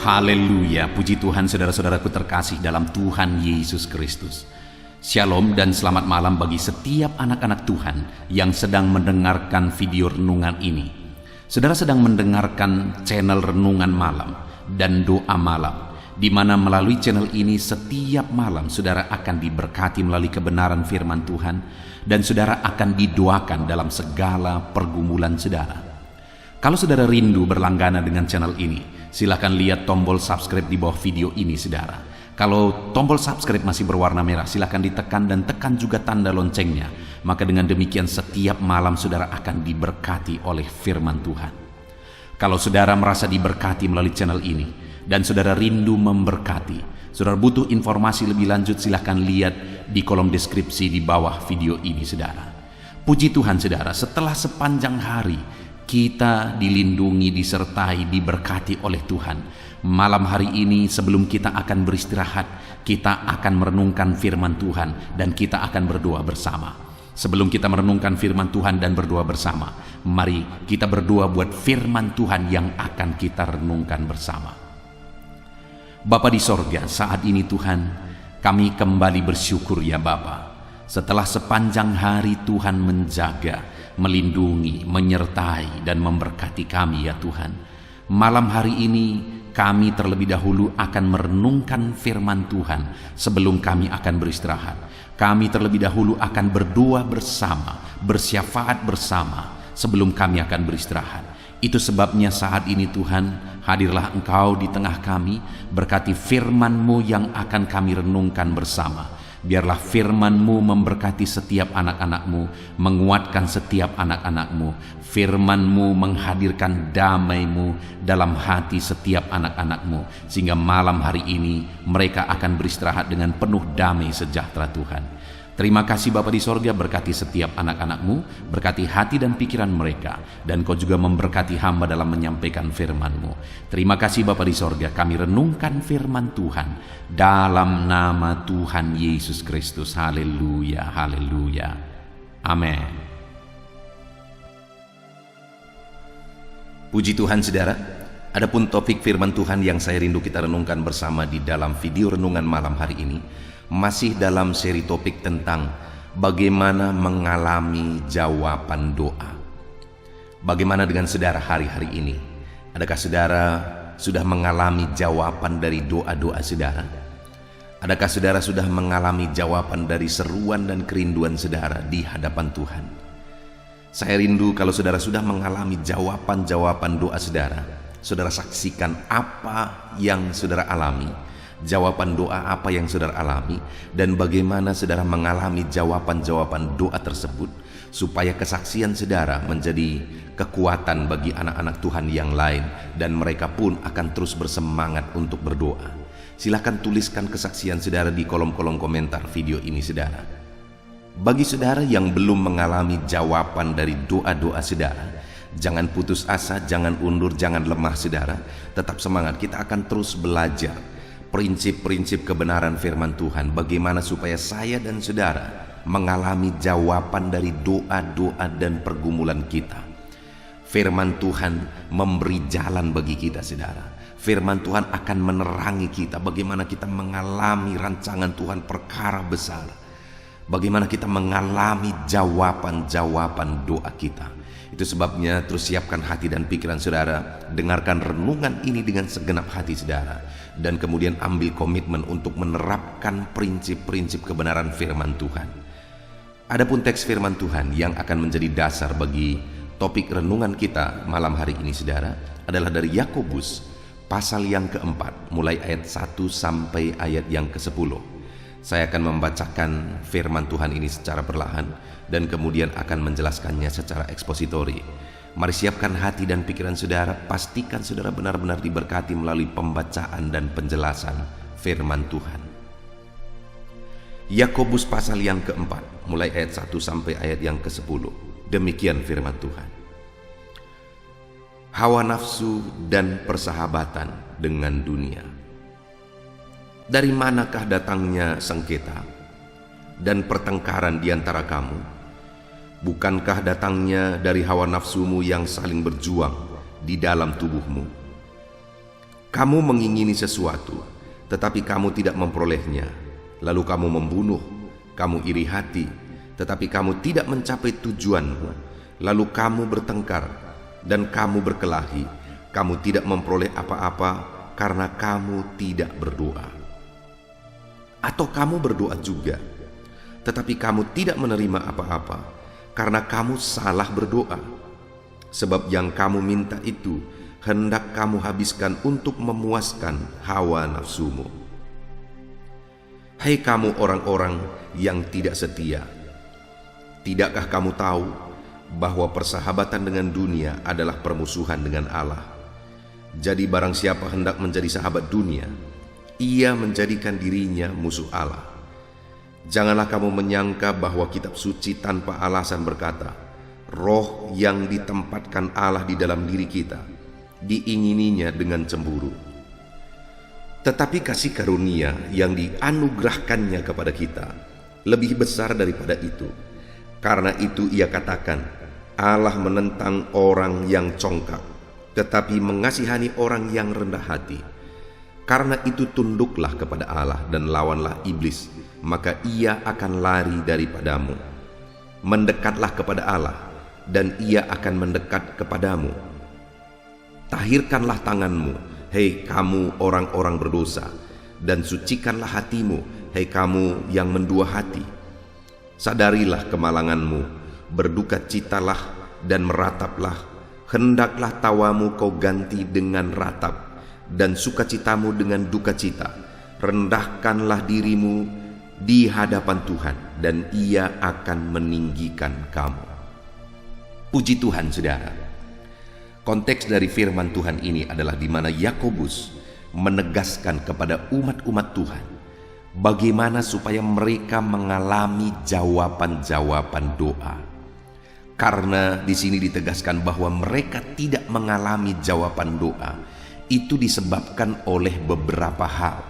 Haleluya, puji Tuhan saudara-saudaraku terkasih dalam Tuhan Yesus Kristus. Shalom dan selamat malam bagi setiap anak-anak Tuhan yang sedang mendengarkan video renungan ini. Saudara sedang mendengarkan channel Renungan Malam dan Doa Malam, di mana melalui channel ini setiap malam saudara akan diberkati melalui kebenaran firman Tuhan, dan saudara akan didoakan dalam segala pergumulan saudara. Kalau saudara rindu berlangganan dengan channel ini, silakan lihat tombol subscribe di bawah video ini saudara. Kalau tombol subscribe masih berwarna merah, silakan ditekan dan tekan juga tanda loncengnya. Maka dengan demikian setiap malam saudara akan diberkati oleh firman Tuhan. Kalau saudara merasa diberkati melalui channel ini dan saudara rindu memberkati, saudara butuh informasi lebih lanjut, silakan lihat di kolom deskripsi di bawah video ini saudara. Puji Tuhan saudara, setelah sepanjang hari kita dilindungi, disertai, diberkati oleh Tuhan. Malam hari ini sebelum kita akan beristirahat, kita akan merenungkan firman Tuhan dan kita akan berdoa bersama. Sebelum kita merenungkan firman Tuhan dan berdoa bersama, mari kita berdoa buat firman Tuhan yang akan kita renungkan bersama. Bapa di sorga, saat ini Tuhan, kami kembali bersyukur ya Bapa. Setelah sepanjang hari Tuhan menjaga, melindungi, menyertai, dan memberkati kami ya Tuhan. Malam hari ini kami terlebih dahulu akan merenungkan firman Tuhan sebelum kami akan beristirahat. Kami terlebih dahulu akan berdoa bersama, bersyafaat bersama sebelum kami akan beristirahat. Itu sebabnya saat ini Tuhan, hadirlah Engkau di tengah kami, berkati firman-Mu yang akan kami renungkan bersama. Biarlah firman-Mu memberkati setiap anak-anak-Mu, menguatkan setiap anak-anak-Mu. Firman-Mu menghadirkan damai-Mu dalam hati setiap anak-anak-Mu, sehingga malam hari ini mereka akan beristirahat dengan penuh damai sejahtera Tuhan. Terima kasih Bapa di sorga, berkati setiap anak-anak-Mu, berkati hati dan pikiran mereka, dan Kau juga memberkati hamba dalam menyampaikan firman-Mu. Terima kasih Bapa di sorga, kami renungkan firman Tuhan dalam nama Tuhan Yesus Kristus. Haleluya, haleluya, amin. Puji Tuhan saudara, adapun topik firman Tuhan yang saya rindu kita renungkan bersama di dalam video renungan malam hari ini, masih dalam seri topik tentang bagaimana mengalami jawaban doa. Bagaimana dengan saudara hari-hari ini? Adakah saudara sudah mengalami jawaban dari doa-doa saudara? Adakah saudara sudah mengalami jawaban dari seruan dan kerinduan saudara di hadapan Tuhan? Saya rindu kalau saudara sudah mengalami jawaban-jawaban doa saudara, saudara saksikan apa yang saudara alami, jawaban doa apa yang saudara alami, dan bagaimana saudara mengalami jawaban-jawaban doa tersebut, supaya kesaksian saudara menjadi kekuatan bagi anak-anak Tuhan yang lain, dan mereka pun akan terus bersemangat untuk berdoa. Silahkan tuliskan kesaksian saudara di kolom-kolom komentar video ini saudara. Bagi saudara yang belum mengalami jawaban dari doa-doa saudara, jangan putus asa, jangan undur, jangan lemah saudara. Tetap semangat, kita akan terus belajar prinsip-prinsip kebenaran firman Tuhan, bagaimana supaya saya dan saudara mengalami jawaban dari doa-doa dan pergumulan kita. Firman Tuhan memberi jalan bagi kita saudara. Firman Tuhan akan menerangi kita bagaimana kita mengalami rancangan Tuhan perkara besar, bagaimana kita mengalami jawaban-jawaban doa kita. Itu sebabnya terus siapkan hati dan pikiran saudara, dengarkan renungan ini dengan segenap hati saudara, dan kemudian ambil komitmen untuk menerapkan prinsip-prinsip kebenaran firman Tuhan. Adapun teks firman Tuhan yang akan menjadi dasar bagi topik renungan kita malam hari ini saudara adalah dari Yakobus pasal yang keempat, mulai ayat 1 sampai ayat yang ke-10. Saya akan membacakan firman Tuhan ini secara perlahan dan kemudian akan menjelaskannya secara ekspositori. Mari siapkan hati dan pikiran saudara, pastikan saudara benar-benar diberkati melalui pembacaan dan penjelasan firman Tuhan. Yakobus pasal yang keempat, mulai ayat 1 sampai ayat yang ke-10. Demikian firman Tuhan. Hawa nafsu dan persahabatan dengan dunia. Dari manakah datangnya sengketa dan pertengkaran di antara kamu? Bukankah datangnya dari hawa nafsumu yang saling berjuang di dalam tubuhmu? Kamu mengingini sesuatu, tetapi kamu tidak memperolehnya. Lalu kamu membunuh, kamu iri hati, tetapi kamu tidak mencapai tujuanmu. Lalu kamu bertengkar, dan kamu berkelahi, kamu tidak memperoleh apa-apa karena kamu tidak berdoa. Atau kamu berdoa juga, tetapi kamu tidak menerima apa-apa karena kamu salah berdoa. Sebab yang kamu minta itu hendak kamu habiskan untuk memuaskan hawa nafsumu. Hai kamu orang-orang yang tidak setia, tidakkah kamu tahu bahwa persahabatan dengan dunia adalah permusuhan dengan Allah? Jadi barang siapa hendak menjadi sahabat dunia, ia menjadikan dirinya musuh Allah. Janganlah kamu menyangka bahwa kitab suci tanpa alasan berkata, roh yang ditempatkan Allah di dalam diri kita diingininya dengan cemburu. Tetapi kasih karunia yang dianugerahkannya kepada kita lebih besar daripada itu. Karena itu ia katakan, Allah menentang orang yang congkak, tetapi mengasihani orang yang rendah hati. Karena itu tunduklah kepada Allah dan lawanlah iblis, maka ia akan lari daripadamu. Mendekatlah kepada Allah, dan ia akan mendekat kepadamu. Tahirkanlah tanganmu, hei kamu orang-orang berdosa, dan sucikanlah hatimu, hei kamu yang mendua hati. Sadarilah kemalanganmu, berdukacitalah dan merataplah. Hendaklah tawamu kau ganti dengan ratap, dan sukacitamu dengan dukacita. Rendahkanlah dirimu di hadapan Tuhan, dan Ia akan meninggikan kamu. Puji Tuhan, saudara. Konteks dari firman Tuhan ini adalah di mana Yakobus menegaskan kepada umat-umat Tuhan bagaimana supaya mereka mengalami jawaban-jawaban doa. Karena di sini ditegaskan bahwa mereka tidak mengalami jawaban doa itu disebabkan oleh beberapa hal.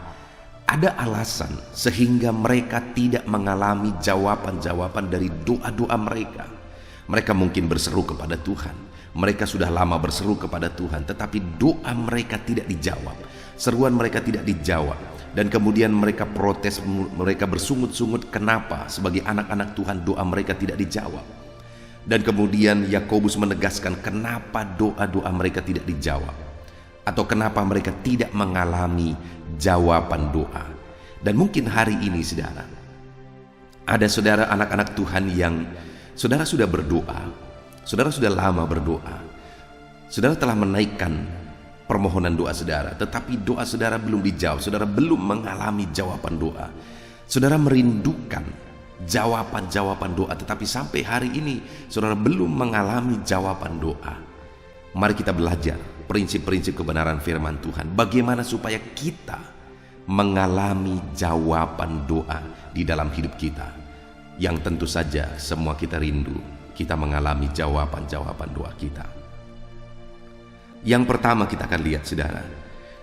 Ada alasan sehingga mereka tidak mengalami jawaban-jawaban dari doa-doa mereka. Mereka mungkin berseru kepada Tuhan. Mereka sudah lama berseru kepada Tuhan, tetapi doa mereka tidak dijawab. Seruan mereka tidak dijawab. Dan kemudian mereka protes, mereka bersungut-sungut kenapa sebagai anak-anak Tuhan doa mereka tidak dijawab. Dan kemudian Yakobus menegaskan kenapa doa-doa mereka tidak dijawab. Atau kenapa mereka tidak mengalami jawaban doa. Dan mungkin hari ini saudara, ada saudara anak-anak Tuhan yang saudara sudah berdoa, saudara sudah lama berdoa, saudara telah menaikkan permohonan doa saudara, tetapi doa saudara belum dijawab, saudara belum mengalami jawaban doa. Saudara merindukan jawaban-jawaban doa, tetapi sampai hari ini saudara belum mengalami jawaban doa. Mari kita belajar prinsip-prinsip kebenaran firman Tuhan, bagaimana supaya kita mengalami jawaban doa di dalam hidup kita. Yang tentu saja semua kita rindu, kita mengalami jawaban-jawaban doa kita. Yang pertama kita akan lihat saudara,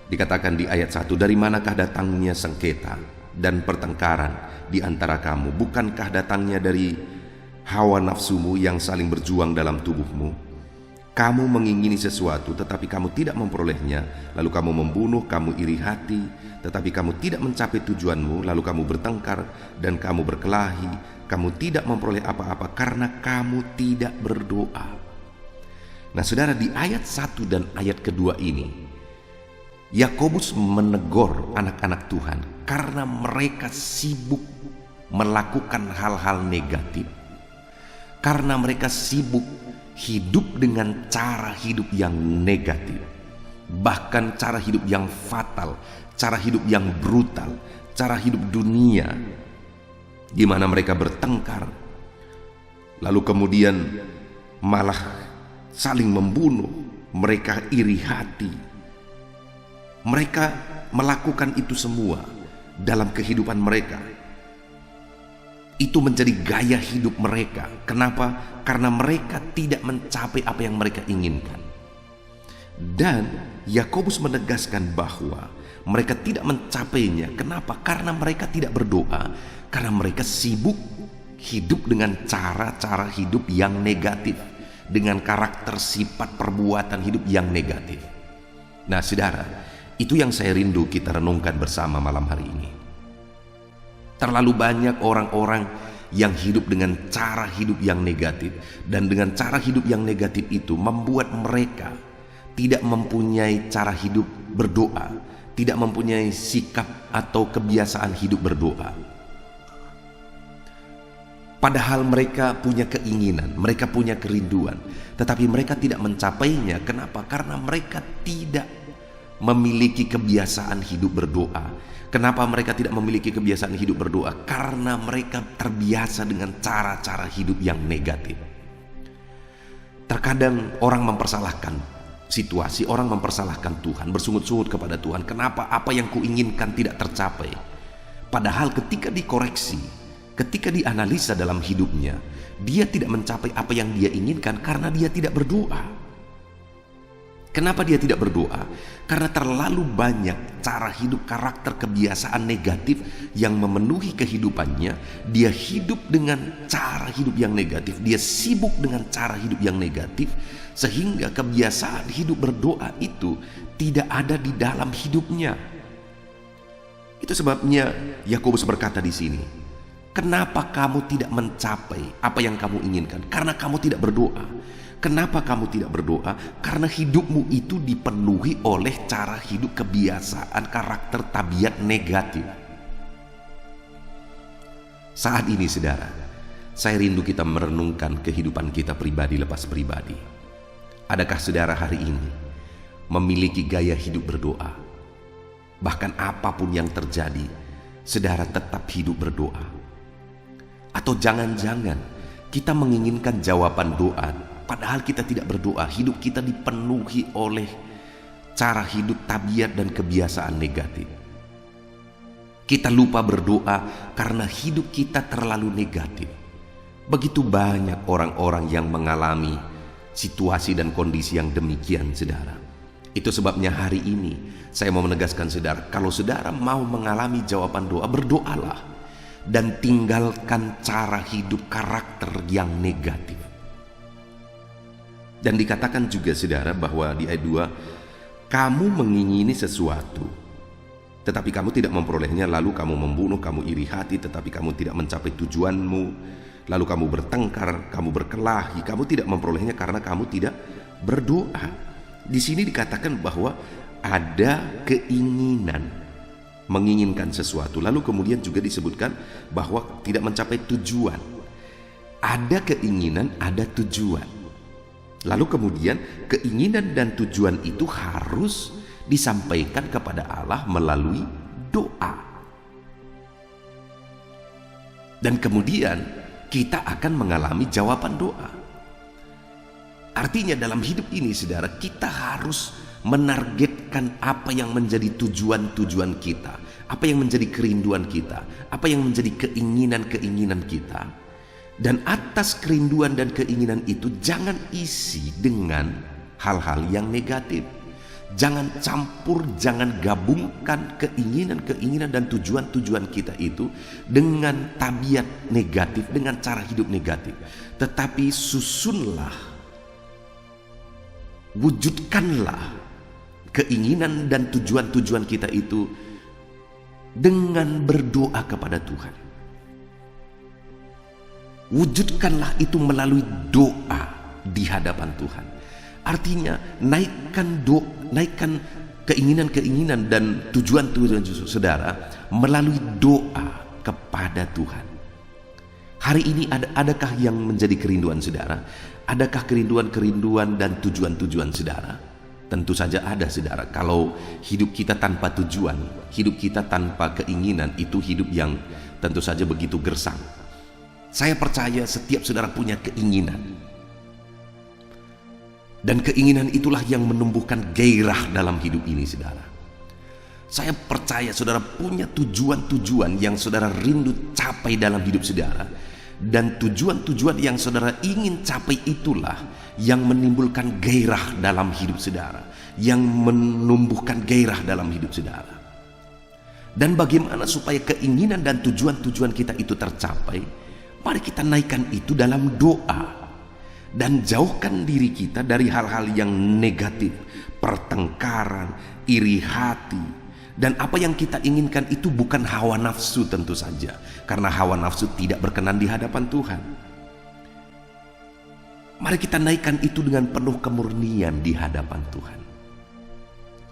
dikatakan di ayat 1, dari manakah datangnya sengketa dan pertengkaran di antara kamu? Bukankah datangnya dari hawa nafsumu yang saling berjuang dalam tubuhmu? Kamu mengingini sesuatu tetapi kamu tidak memperolehnya, lalu kamu membunuh, kamu iri hati, tetapi kamu tidak mencapai tujuanmu, lalu kamu bertengkar dan kamu berkelahi, kamu tidak memperoleh apa-apa karena kamu tidak berdoa. Nah saudara, di ayat 1 dan ayat kedua ini Yakobus menegur anak-anak Tuhan karena mereka sibuk melakukan hal-hal negatif, karena mereka sibuk hidup dengan cara hidup yang negatif, bahkan cara hidup yang fatal, cara hidup yang brutal, cara hidup dunia, di mana mereka bertengkar, lalu kemudian malah saling membunuh, mereka iri hati. Mereka melakukan itu semua dalam kehidupan mereka. Itu menjadi gaya hidup mereka. Kenapa? Karena mereka tidak mencapai apa yang mereka inginkan. Dan Yakobus menegaskan bahwa mereka tidak mencapainya. Kenapa? Karena mereka tidak berdoa. Karena mereka sibuk hidup dengan cara-cara hidup yang negatif, dengan karakter sifat perbuatan hidup yang negatif. Nah saudara, Itu yang saya rindu kita renungkan bersama malam hari ini. Terlalu banyak orang-orang yang hidup dengan cara hidup yang negatif, dan dengan cara hidup yang negatif itu membuat mereka tidak mempunyai cara hidup berdoa, tidak mempunyai sikap atau kebiasaan hidup berdoa. Padahal mereka punya keinginan, mereka punya kerinduan, tetapi mereka tidak mencapainya. Kenapa? Karena mereka tidak memiliki kebiasaan hidup berdoa. Kenapa mereka tidak memiliki kebiasaan hidup berdoa? Karena mereka terbiasa dengan cara-cara hidup yang negatif. Terkadang orang mempersalahkan situasi, orang mempersalahkan Tuhan, bersungut-sungut kepada Tuhan. Kenapa apa yang kuinginkan tidak tercapai? Padahal ketika dikoreksi, ketika dianalisa dalam hidupnya, dia tidak mencapai apa yang dia inginkan karena dia tidak berdoa. Kenapa dia tidak berdoa? Karena terlalu banyak cara hidup, karakter, kebiasaan negatif yang memenuhi kehidupannya. Dia hidup dengan cara hidup yang negatif, dia sibuk dengan cara hidup yang negatif, sehingga kebiasaan hidup berdoa itu tidak ada di dalam hidupnya. Itu sebabnya Yakobus berkata di sini, kenapa kamu tidak mencapai apa yang kamu inginkan? Karena kamu tidak berdoa. Kenapa kamu tidak berdoa? Karena hidupmu itu dipenuhi oleh cara hidup, kebiasaan, karakter, tabiat negatif. Saat ini saudara, saya rindu kita merenungkan kehidupan kita pribadi lepas pribadi. Adakah saudara hari ini memiliki gaya hidup berdoa? Bahkan apapun yang terjadi, saudara tetap hidup berdoa. Atau jangan-jangan kita menginginkan jawaban doa, padahal kita tidak berdoa. Hidup kita dipenuhi oleh cara hidup, tabiat, dan kebiasaan negatif. Kita lupa berdoa karena hidup kita terlalu negatif. Begitu banyak orang-orang yang mengalami situasi dan kondisi yang demikian, saudara. Itu sebabnya hari ini saya mau menegaskan saudara, kalau saudara mau mengalami jawaban doa, berdoalah dan tinggalkan cara hidup, karakter yang negatif. Dan dikatakan juga saudara bahwa di ayat 2, kamu mengingini sesuatu tetapi kamu tidak memperolehnya, lalu kamu membunuh, kamu iri hati tetapi kamu tidak mencapai tujuanmu, lalu kamu bertengkar, kamu berkelahi, kamu tidak memperolehnya karena kamu tidak berdoa. Di sini dikatakan bahwa ada keinginan, menginginkan sesuatu, lalu kemudian juga disebutkan bahwa tidak mencapai tujuan. Ada keinginan, ada tujuan. Lalu kemudian keinginan dan tujuan itu harus disampaikan kepada Allah melalui doa. Dan kemudian kita akan mengalami jawaban doa. Artinya dalam hidup ini saudara, kita harus menargetkan apa yang menjadi tujuan-tujuan kita, apa yang menjadi kerinduan kita, apa yang menjadi keinginan-keinginan kita. Dan atas kerinduan dan keinginan itu jangan isi dengan hal-hal yang negatif. Jangan campur, jangan gabungkan keinginan-keinginan dan tujuan-tujuan kita itu dengan tabiat negatif, dengan cara hidup negatif. Tetapi susunlah, wujudkanlah keinginan dan tujuan-tujuan kita itu dengan berdoa kepada Tuhan. Wujudkanlah itu melalui doa di hadapan Tuhan. Artinya naikkan keinginan-keinginan dan tujuan-tujuan saudara melalui doa kepada Tuhan. Hari ini adakah yang menjadi kerinduan saudara? Adakah kerinduan-kerinduan dan tujuan-tujuan saudara? Tentu saja ada saudara. Kalau hidup kita tanpa tujuan, hidup kita tanpa keinginan, itu hidup yang tentu saja begitu gersang. Saya percaya setiap saudara punya keinginan. Dan keinginan itulah yang menumbuhkan gairah dalam hidup ini saudara. Saya percaya saudara punya tujuan-tujuan yang saudara rindu capai dalam hidup saudara. Dan tujuan-tujuan yang saudara ingin capai itulah yang menimbulkan gairah dalam hidup saudara, yang menumbuhkan gairah dalam hidup saudara. Dan bagaimana supaya keinginan dan tujuan-tujuan kita itu tercapai? Mari kita naikkan itu dalam doa. dan jauhkan diri kita dari hal-hal yang negatif, pertengkaran, iri hati, dan apa yang kita inginkan itu bukan hawa nafsu tentu saja, karena hawa nafsu tidak berkenan di hadapan Tuhan. Mari kita naikkan itu dengan penuh kemurnian di hadapan Tuhan.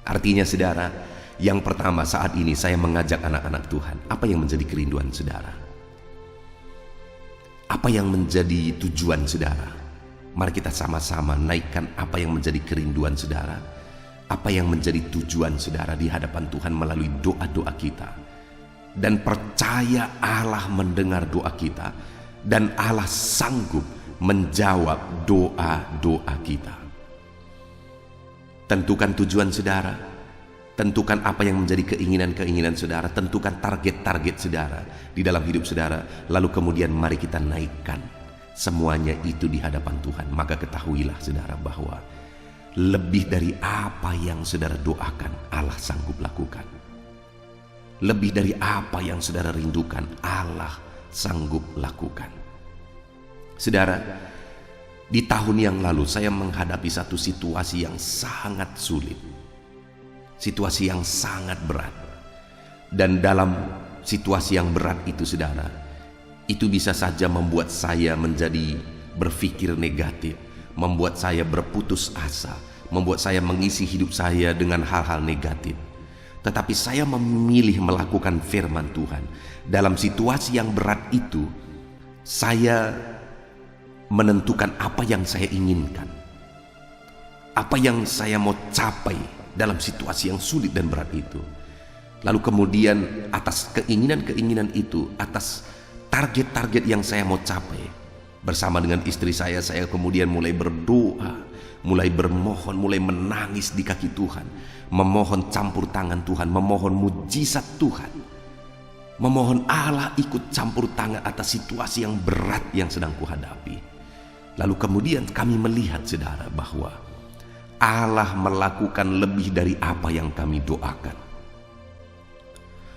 Artinya saudara, yang pertama saat ini saya mengajak anak-anak Tuhan, apa yang menjadi kerinduan saudara? Apa yang menjadi tujuan saudara? Mari kita sama-sama naikkan apa yang menjadi kerinduan saudara, apa yang menjadi tujuan saudara di hadapan Tuhan melalui doa-doa kita. Dan percaya Allah mendengar doa kita, dan Allah sanggup menjawab doa-doa kita. Tentukan tujuan saudara, tentukan apa yang menjadi keinginan-keinginan saudara, tentukan target-target saudara di dalam hidup saudara, lalu kemudian mari kita naikkan semuanya itu di hadapan Tuhan. Maka ketahuilah saudara bahwa lebih dari apa yang saudara doakan, Allah sanggup lakukan. Lebih dari apa yang saudara rindukan, Allah sanggup lakukan. Saudara, di tahun yang lalu saya menghadapi satu situasi yang sangat sulit, situasi yang sangat berat. Dan dalam situasi yang berat itu saudara, itu bisa saja membuat saya menjadi berpikir negatif, membuat saya berputus asa, membuat saya mengisi hidup saya dengan hal-hal negatif. Tetapi saya memilih melakukan firman Tuhan. Dalam situasi yang berat itu, saya menentukan apa yang saya inginkan, apa yang saya mau capai dalam situasi yang sulit dan berat itu. Lalu kemudian atas keinginan-keinginan itu, atas target-target yang saya mau capai, bersama dengan istri saya kemudian mulai berdoa, mulai bermohon, mulai menangis di kaki Tuhan, memohon campur tangan Tuhan, memohon mujizat Tuhan, memohon Allah ikut campur tangan atas situasi yang berat yang sedang kuhadapi. Lalu kemudian kami melihat saudara bahwa Allah melakukan lebih dari apa yang kami doakan.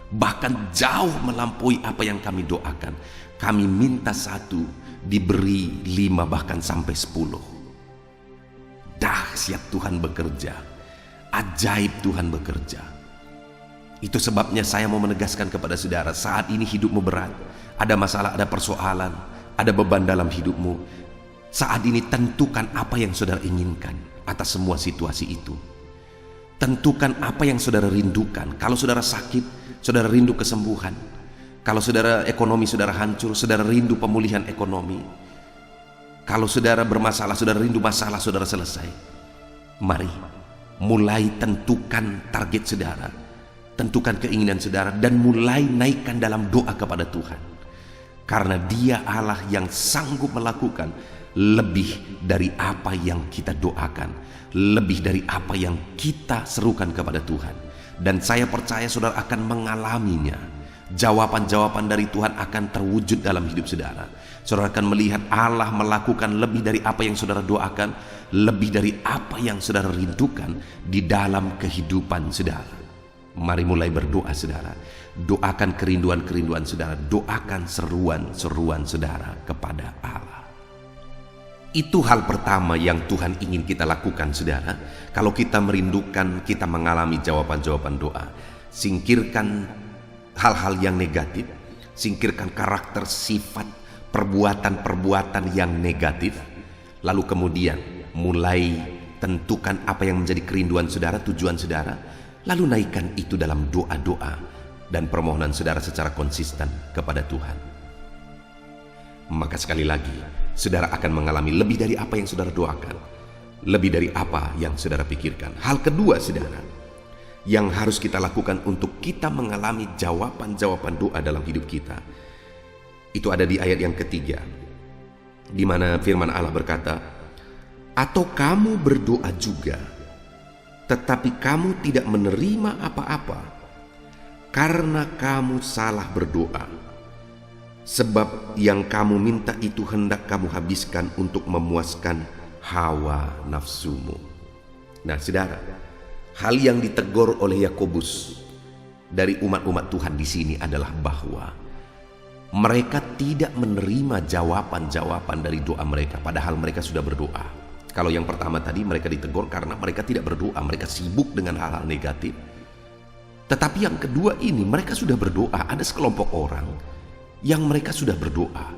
Bahkan jauh melampaui apa yang kami doakan. Kami minta 1, diberi 5 bahkan sampai 10. Dahsyat Tuhan bekerja, ajaib Tuhan bekerja. Itu sebabnya saya mau menegaskan kepada saudara, saat ini hidupmu berat, ada masalah, ada persoalan, ada beban dalam hidupmu. Saat ini tentukan apa yang saudara inginkan atas semua situasi itu. Tentukan apa yang saudara rindukan. Kalau saudara sakit, saudara rindu kesembuhan. Kalau saudara ekonomi saudara hancur, saudara rindu pemulihan ekonomi. Kalau saudara bermasalah, saudara rindu masalah saudara selesai. Mari mulai tentukan target saudara, tentukan keinginan saudara, dan mulai naikkan dalam doa kepada Tuhan. Karena Dia Allah yang sanggup melakukan lebih dari apa yang kita doakan, lebih dari apa yang kita serukan kepada Tuhan. Dan saya percaya saudara akan mengalaminya. Jawaban-jawaban dari Tuhan akan terwujud dalam hidup saudara. Saudara akan melihat Allah melakukan lebih dari apa yang saudara doakan, lebih dari apa yang saudara rindukan di dalam kehidupan saudara. Mari mulai berdoa saudara. Doakan kerinduan-kerinduan saudara, doakan seruan-seruan saudara kepada Allah. Itu hal pertama yang Tuhan ingin kita lakukan saudara. Kalau kita merindukan, kita mengalami jawaban-jawaban doa. Singkirkan hal-hal yang negatif, singkirkan karakter, sifat, perbuatan-perbuatan yang negatif. Lalu kemudian mulai tentukan apa yang menjadi kerinduan saudara, tujuan saudara. Lalu naikkan itu dalam doa-doa dan permohonan saudara secara konsisten kepada Tuhan. Maka sekali lagi, saudara akan mengalami lebih dari apa yang saudara doakan, lebih dari apa yang saudara pikirkan. Hal kedua saudara, yang harus kita lakukan untuk kita mengalami jawaban-jawaban doa dalam hidup kita, itu ada di ayat yang ketiga, di mana firman Allah berkata, "Atau kamu berdoa juga, tetapi kamu tidak menerima apa-apa, karena kamu salah berdoa. Sebab yang kamu minta itu hendak kamu habiskan untuk memuaskan hawa nafsumu." Nah saudara, hal yang ditegur oleh Yakobus dari umat-umat Tuhan di sini adalah bahwa Mereka tidak menerima jawaban-jawaban dari doa mereka, padahal mereka sudah berdoa. Kalau yang pertama tadi mereka ditegur karena mereka tidak berdoa, mereka sibuk dengan hal-hal negatif. Tetapi yang kedua ini mereka sudah berdoa. Ada sekelompok orang yang mereka sudah berdoa.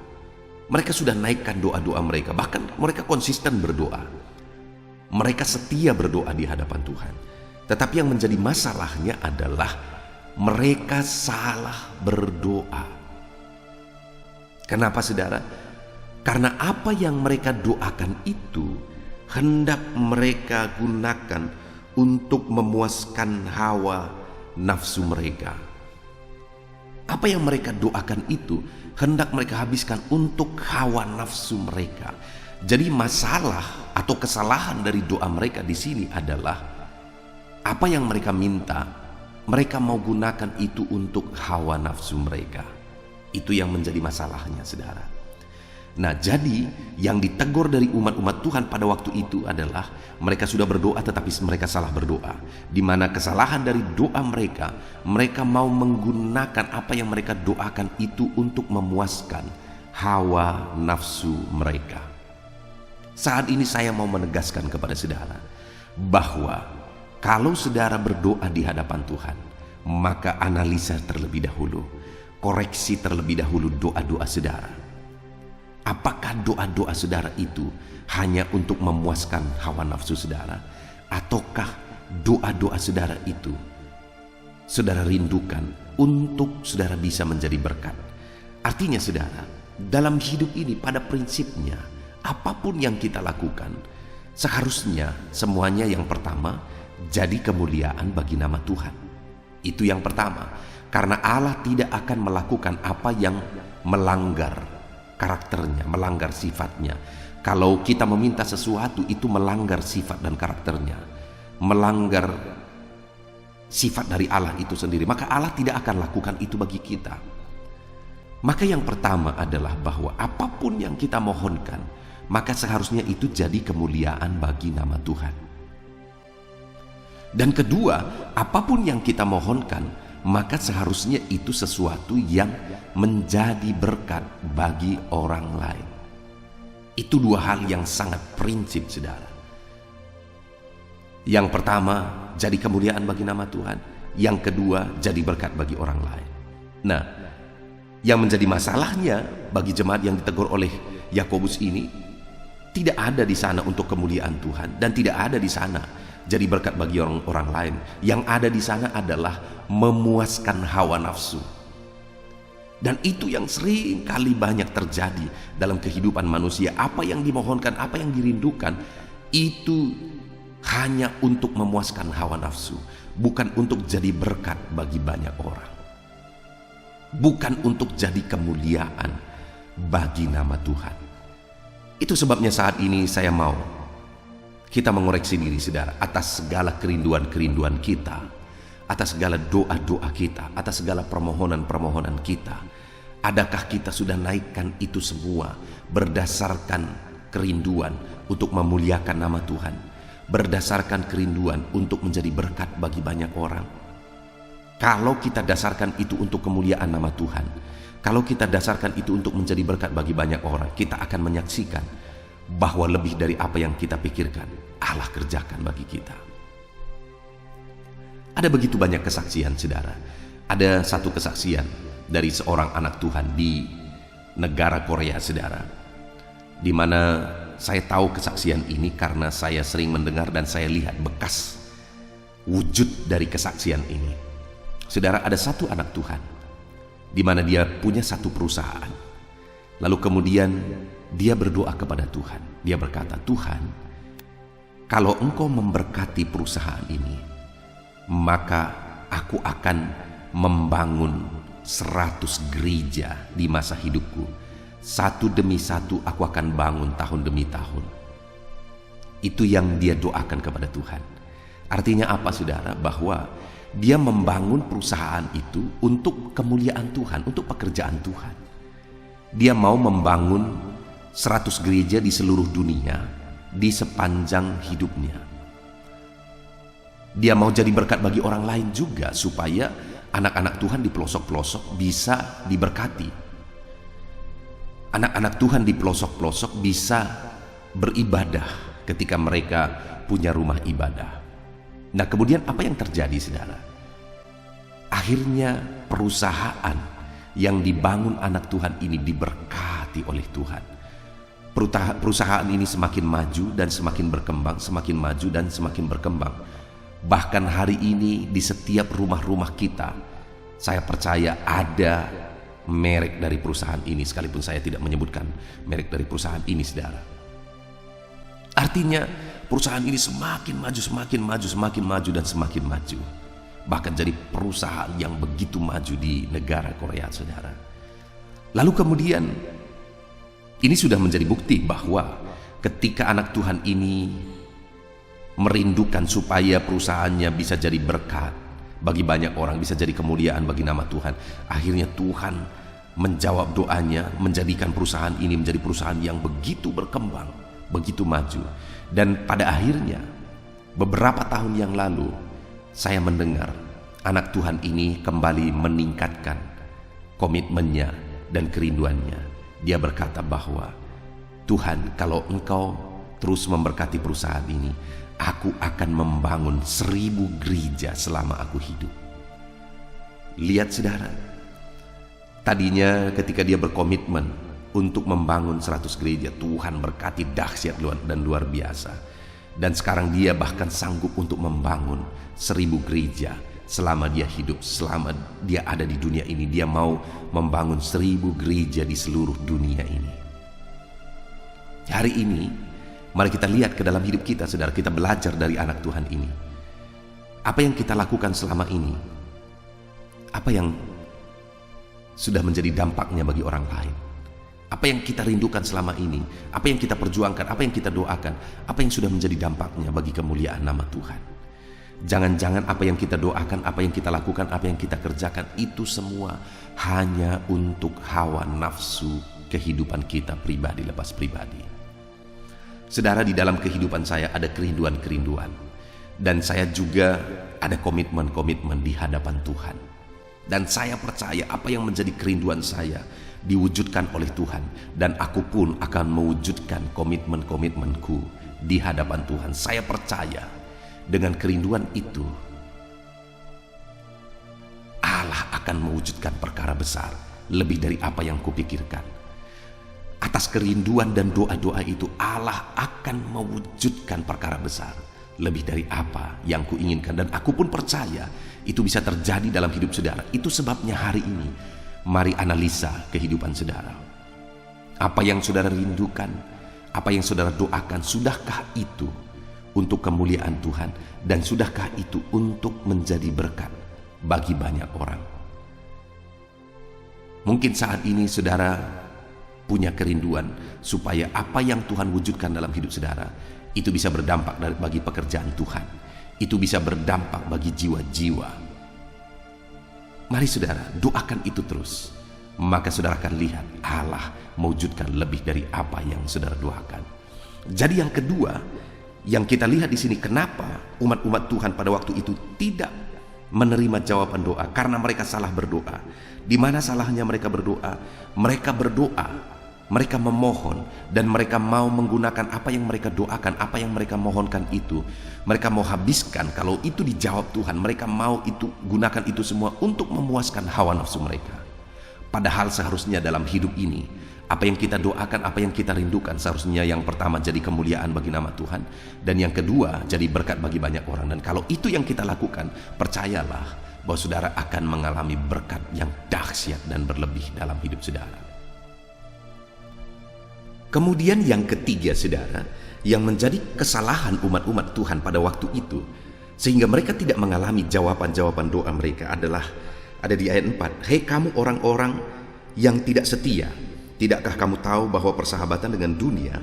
Mereka sudah naikkan doa-doa mereka, bahkan mereka konsisten berdoa. Mereka setia berdoa di hadapan Tuhan. Tetapi yang menjadi masalahnya adalah mereka salah berdoa. Kenapa saudara? Karena apa yang mereka doakan itu hendak mereka gunakan untuk memuaskan hawa nafsu mereka. Apa yang mereka doakan itu hendak mereka habiskan untuk hawa nafsu mereka. Jadi masalah atau kesalahan dari doa mereka di sini adalah apa yang mereka minta, mereka mau gunakan itu untuk hawa nafsu mereka. Itu yang menjadi masalahnya, saudara. Nah, jadi yang ditegur dari umat-umat Tuhan pada waktu itu adalah mereka sudah berdoa tetapi mereka salah berdoa. Di mana kesalahan dari doa mereka, mereka mau menggunakan apa yang mereka doakan itu untuk memuaskan hawa nafsu mereka. Saat ini saya mau menegaskan kepada saudara bahwa kalau saudara berdoa di hadapan Tuhan, maka analisa terlebih dahulu, koreksi terlebih dahulu doa-doa saudara. Apakah doa-doa saudara itu hanya untuk memuaskan hawa nafsu saudara? Ataukah doa-doa saudara itu saudara rindukan untuk saudara bisa menjadi berkat? Artinya saudara, dalam hidup ini pada prinsipnya, apapun yang kita lakukan, seharusnya semuanya yang pertama jadi kemuliaan bagi nama Tuhan. Itu yang pertama. Karena Allah tidak akan melakukan apa yang melanggar karakternya, melanggar sifatnya. Kalau kita meminta sesuatu itu melanggar sifat dan karakternya, melanggar sifat dari Allah itu sendiri, maka Allah tidak akan lakukan itu bagi kita. Maka yang pertama adalah bahwa apapun yang kita mohonkan, maka seharusnya itu jadi kemuliaan bagi nama Tuhan. Dan kedua, apapun yang kita mohonkan, maka seharusnya itu sesuatu yang menjadi berkat bagi orang lain. Itu dua hal yang sangat prinsip, saudara. Yang pertama, jadi kemuliaan bagi nama Tuhan. Yang kedua, jadi berkat bagi orang lain. Nah, yang menjadi masalahnya bagi jemaat yang ditegur oleh Yakobus ini, tidak ada di sana untuk kemuliaan Tuhan dan tidak ada di sana jadi berkat bagi orang lain. Yang ada di sana adalah memuaskan hawa nafsu. Dan itu yang sering kali banyak terjadi dalam kehidupan manusia. Apa yang dimohonkan, apa yang dirindukan, itu hanya untuk memuaskan hawa nafsu, bukan untuk jadi berkat bagi banyak orang, bukan untuk jadi kemuliaan bagi nama Tuhan. Itu sebabnya saat ini saya mau kita mengoreksi diri, saudara, atas segala kerinduan-kerinduan kita, atas segala doa-doa kita, atas segala permohonan-permohonan kita. Adakah kita sudah naikkan itu semua berdasarkan kerinduan untuk memuliakan nama Tuhan, berdasarkan kerinduan untuk menjadi berkat bagi banyak orang? Kalau kita dasarkan itu untuk kemuliaan nama Tuhan, kalau kita dasarkan itu untuk menjadi berkat bagi banyak orang, kita akan menyaksikan bahwa lebih dari apa yang kita pikirkan, Allah kerjakan bagi kita. Ada begitu banyak kesaksian, saudara. Ada satu kesaksian dari seorang anak Tuhan di negara Korea, saudara, di mana saya tahu kesaksian ini karena saya sering mendengar dan saya lihat bekas wujud dari kesaksian ini. Saudara, ada satu anak Tuhan di mana dia punya satu perusahaan. Lalu kemudian dia berdoa kepada Tuhan. Dia berkata, Tuhan, kalau Engkau memberkati perusahaan ini, maka aku akan membangun 100 gereja di masa hidupku. Satu demi satu aku akan bangun tahun demi tahun. Itu yang dia doakan kepada Tuhan. Artinya apa, saudara? Bahwa dia membangun perusahaan itu untuk kemuliaan Tuhan, untuk pekerjaan Tuhan. Dia mau membangun 100 gereja di seluruh dunia di sepanjang hidupnya. Dia mau jadi berkat bagi orang lain juga, supaya anak-anak Tuhan di pelosok-pelosok bisa diberkati. anak-anak Tuhan di pelosok-pelosok bisa beribadah ketika mereka punya rumah ibadah. Nah, kemudian apa yang terjadi, saudara? Akhirnya perusahaan yang dibangun anak Tuhan ini diberkati oleh Tuhan. Perusahaan ini semakin maju dan semakin berkembang, semakin maju dan semakin berkembang. Bahkan hari ini di setiap rumah-rumah kita, saya percaya ada merek dari perusahaan ini, sekalipun saya tidak menyebutkan merek dari perusahaan ini, saudara. Artinya perusahaan ini semakin maju, semakin maju, semakin maju dan semakin maju. Bahkan jadi perusahaan yang begitu maju di negara Korea, saudara. Lalu kemudian ini sudah menjadi bukti bahwa ketika anak Tuhan ini merindukan supaya perusahaannya bisa jadi berkat bagi banyak orang, bisa jadi kemuliaan bagi nama Tuhan, akhirnya Tuhan menjawab doanya, menjadikan perusahaan ini menjadi perusahaan yang begitu berkembang, begitu maju. Dan pada akhirnya beberapa tahun yang lalu saya mendengar anak Tuhan ini kembali meningkatkan komitmennya dan kerinduannya. Dia berkata bahwa, Tuhan, kalau Engkau terus memberkati perusahaan ini, aku akan membangun 1000 gereja selama aku hidup. Lihat, saudara, tadinya ketika dia berkomitmen untuk membangun 100 gereja, Tuhan berkati dahsyat dan luar biasa. Dan sekarang dia bahkan sanggup untuk membangun 1000 gereja selama dia hidup, selama dia ada di dunia ini. Dia mau membangun 1000 gereja di seluruh dunia ini. Hari ini mari kita lihat ke dalam hidup kita, saudara. Kita belajar dari anak Tuhan ini. Apa yang kita lakukan selama ini? Apa yang sudah menjadi dampaknya bagi orang lain? Apa yang kita rindukan selama ini? Apa yang kita perjuangkan? Apa yang kita doakan? Apa yang sudah menjadi dampaknya bagi kemuliaan nama Tuhan? Jangan-jangan apa yang kita doakan, apa yang kita lakukan, apa yang kita kerjakan, itu semua hanya untuk hawa nafsu kehidupan kita pribadi lepas pribadi. Saudara, di dalam kehidupan saya ada kerinduan-kerinduan. Dan saya juga ada komitmen-komitmen di hadapan Tuhan. Dan saya percaya apa yang menjadi kerinduan saya diwujudkan oleh Tuhan. Dan aku pun akan mewujudkan komitmen-komitmenku di hadapan Tuhan. Saya percaya dengan kerinduan itu, Allah akan mewujudkan perkara besar lebih dari apa yang kupikirkan. Atas kerinduan dan doa-doa itu, Allah akan mewujudkan perkara besar lebih dari apa yang kuinginkan. Dan aku pun percaya itu bisa terjadi dalam hidup saudara. Itu sebabnya hari ini mari analisa kehidupan saudara. Apa yang saudara rindukan, apa yang saudara doakan, sudahkah itu untuk kemuliaan Tuhan? Dan sudahkah itu untuk menjadi berkat bagi banyak orang? Mungkin saat ini saudara punya kerinduan supaya apa yang Tuhan wujudkan dalam hidup saudara itu bisa berdampak bagi pekerjaan Tuhan, itu bisa berdampak bagi jiwa-jiwa. Mari saudara doakan itu terus, maka saudara akan lihat Allah mewujudkan lebih dari apa yang saudara doakan. Jadi yang kedua yang kita lihat di sini, kenapa umat-umat Tuhan pada waktu itu tidak menerima jawaban doa? Karena mereka salah berdoa. Di mana salahnya mereka berdoa? Mereka berdoa, mereka memohon, dan mereka mau menggunakan apa yang mereka doakan, apa yang mereka mohonkan itu. Mereka mau habiskan, kalau itu dijawab Tuhan, mereka mau itu gunakan itu semua untuk memuaskan hawa nafsu mereka. Padahal seharusnya dalam hidup ini, apa yang kita doakan, apa yang kita rindukan, seharusnya yang pertama jadi kemuliaan bagi nama Tuhan, dan yang kedua jadi berkat bagi banyak orang. Dan kalau itu yang kita lakukan, percayalah bahwa saudara akan mengalami berkat yang dahsyat dan berlebih dalam hidup saudara. Kemudian yang ketiga, saudara, yang menjadi kesalahan umat-umat Tuhan pada waktu itu, sehingga mereka tidak mengalami jawaban-jawaban doa mereka, adalah ada di ayat 4. Hei kamu orang-orang yang tidak setia, tidakkah kamu tahu bahwa persahabatan dengan dunia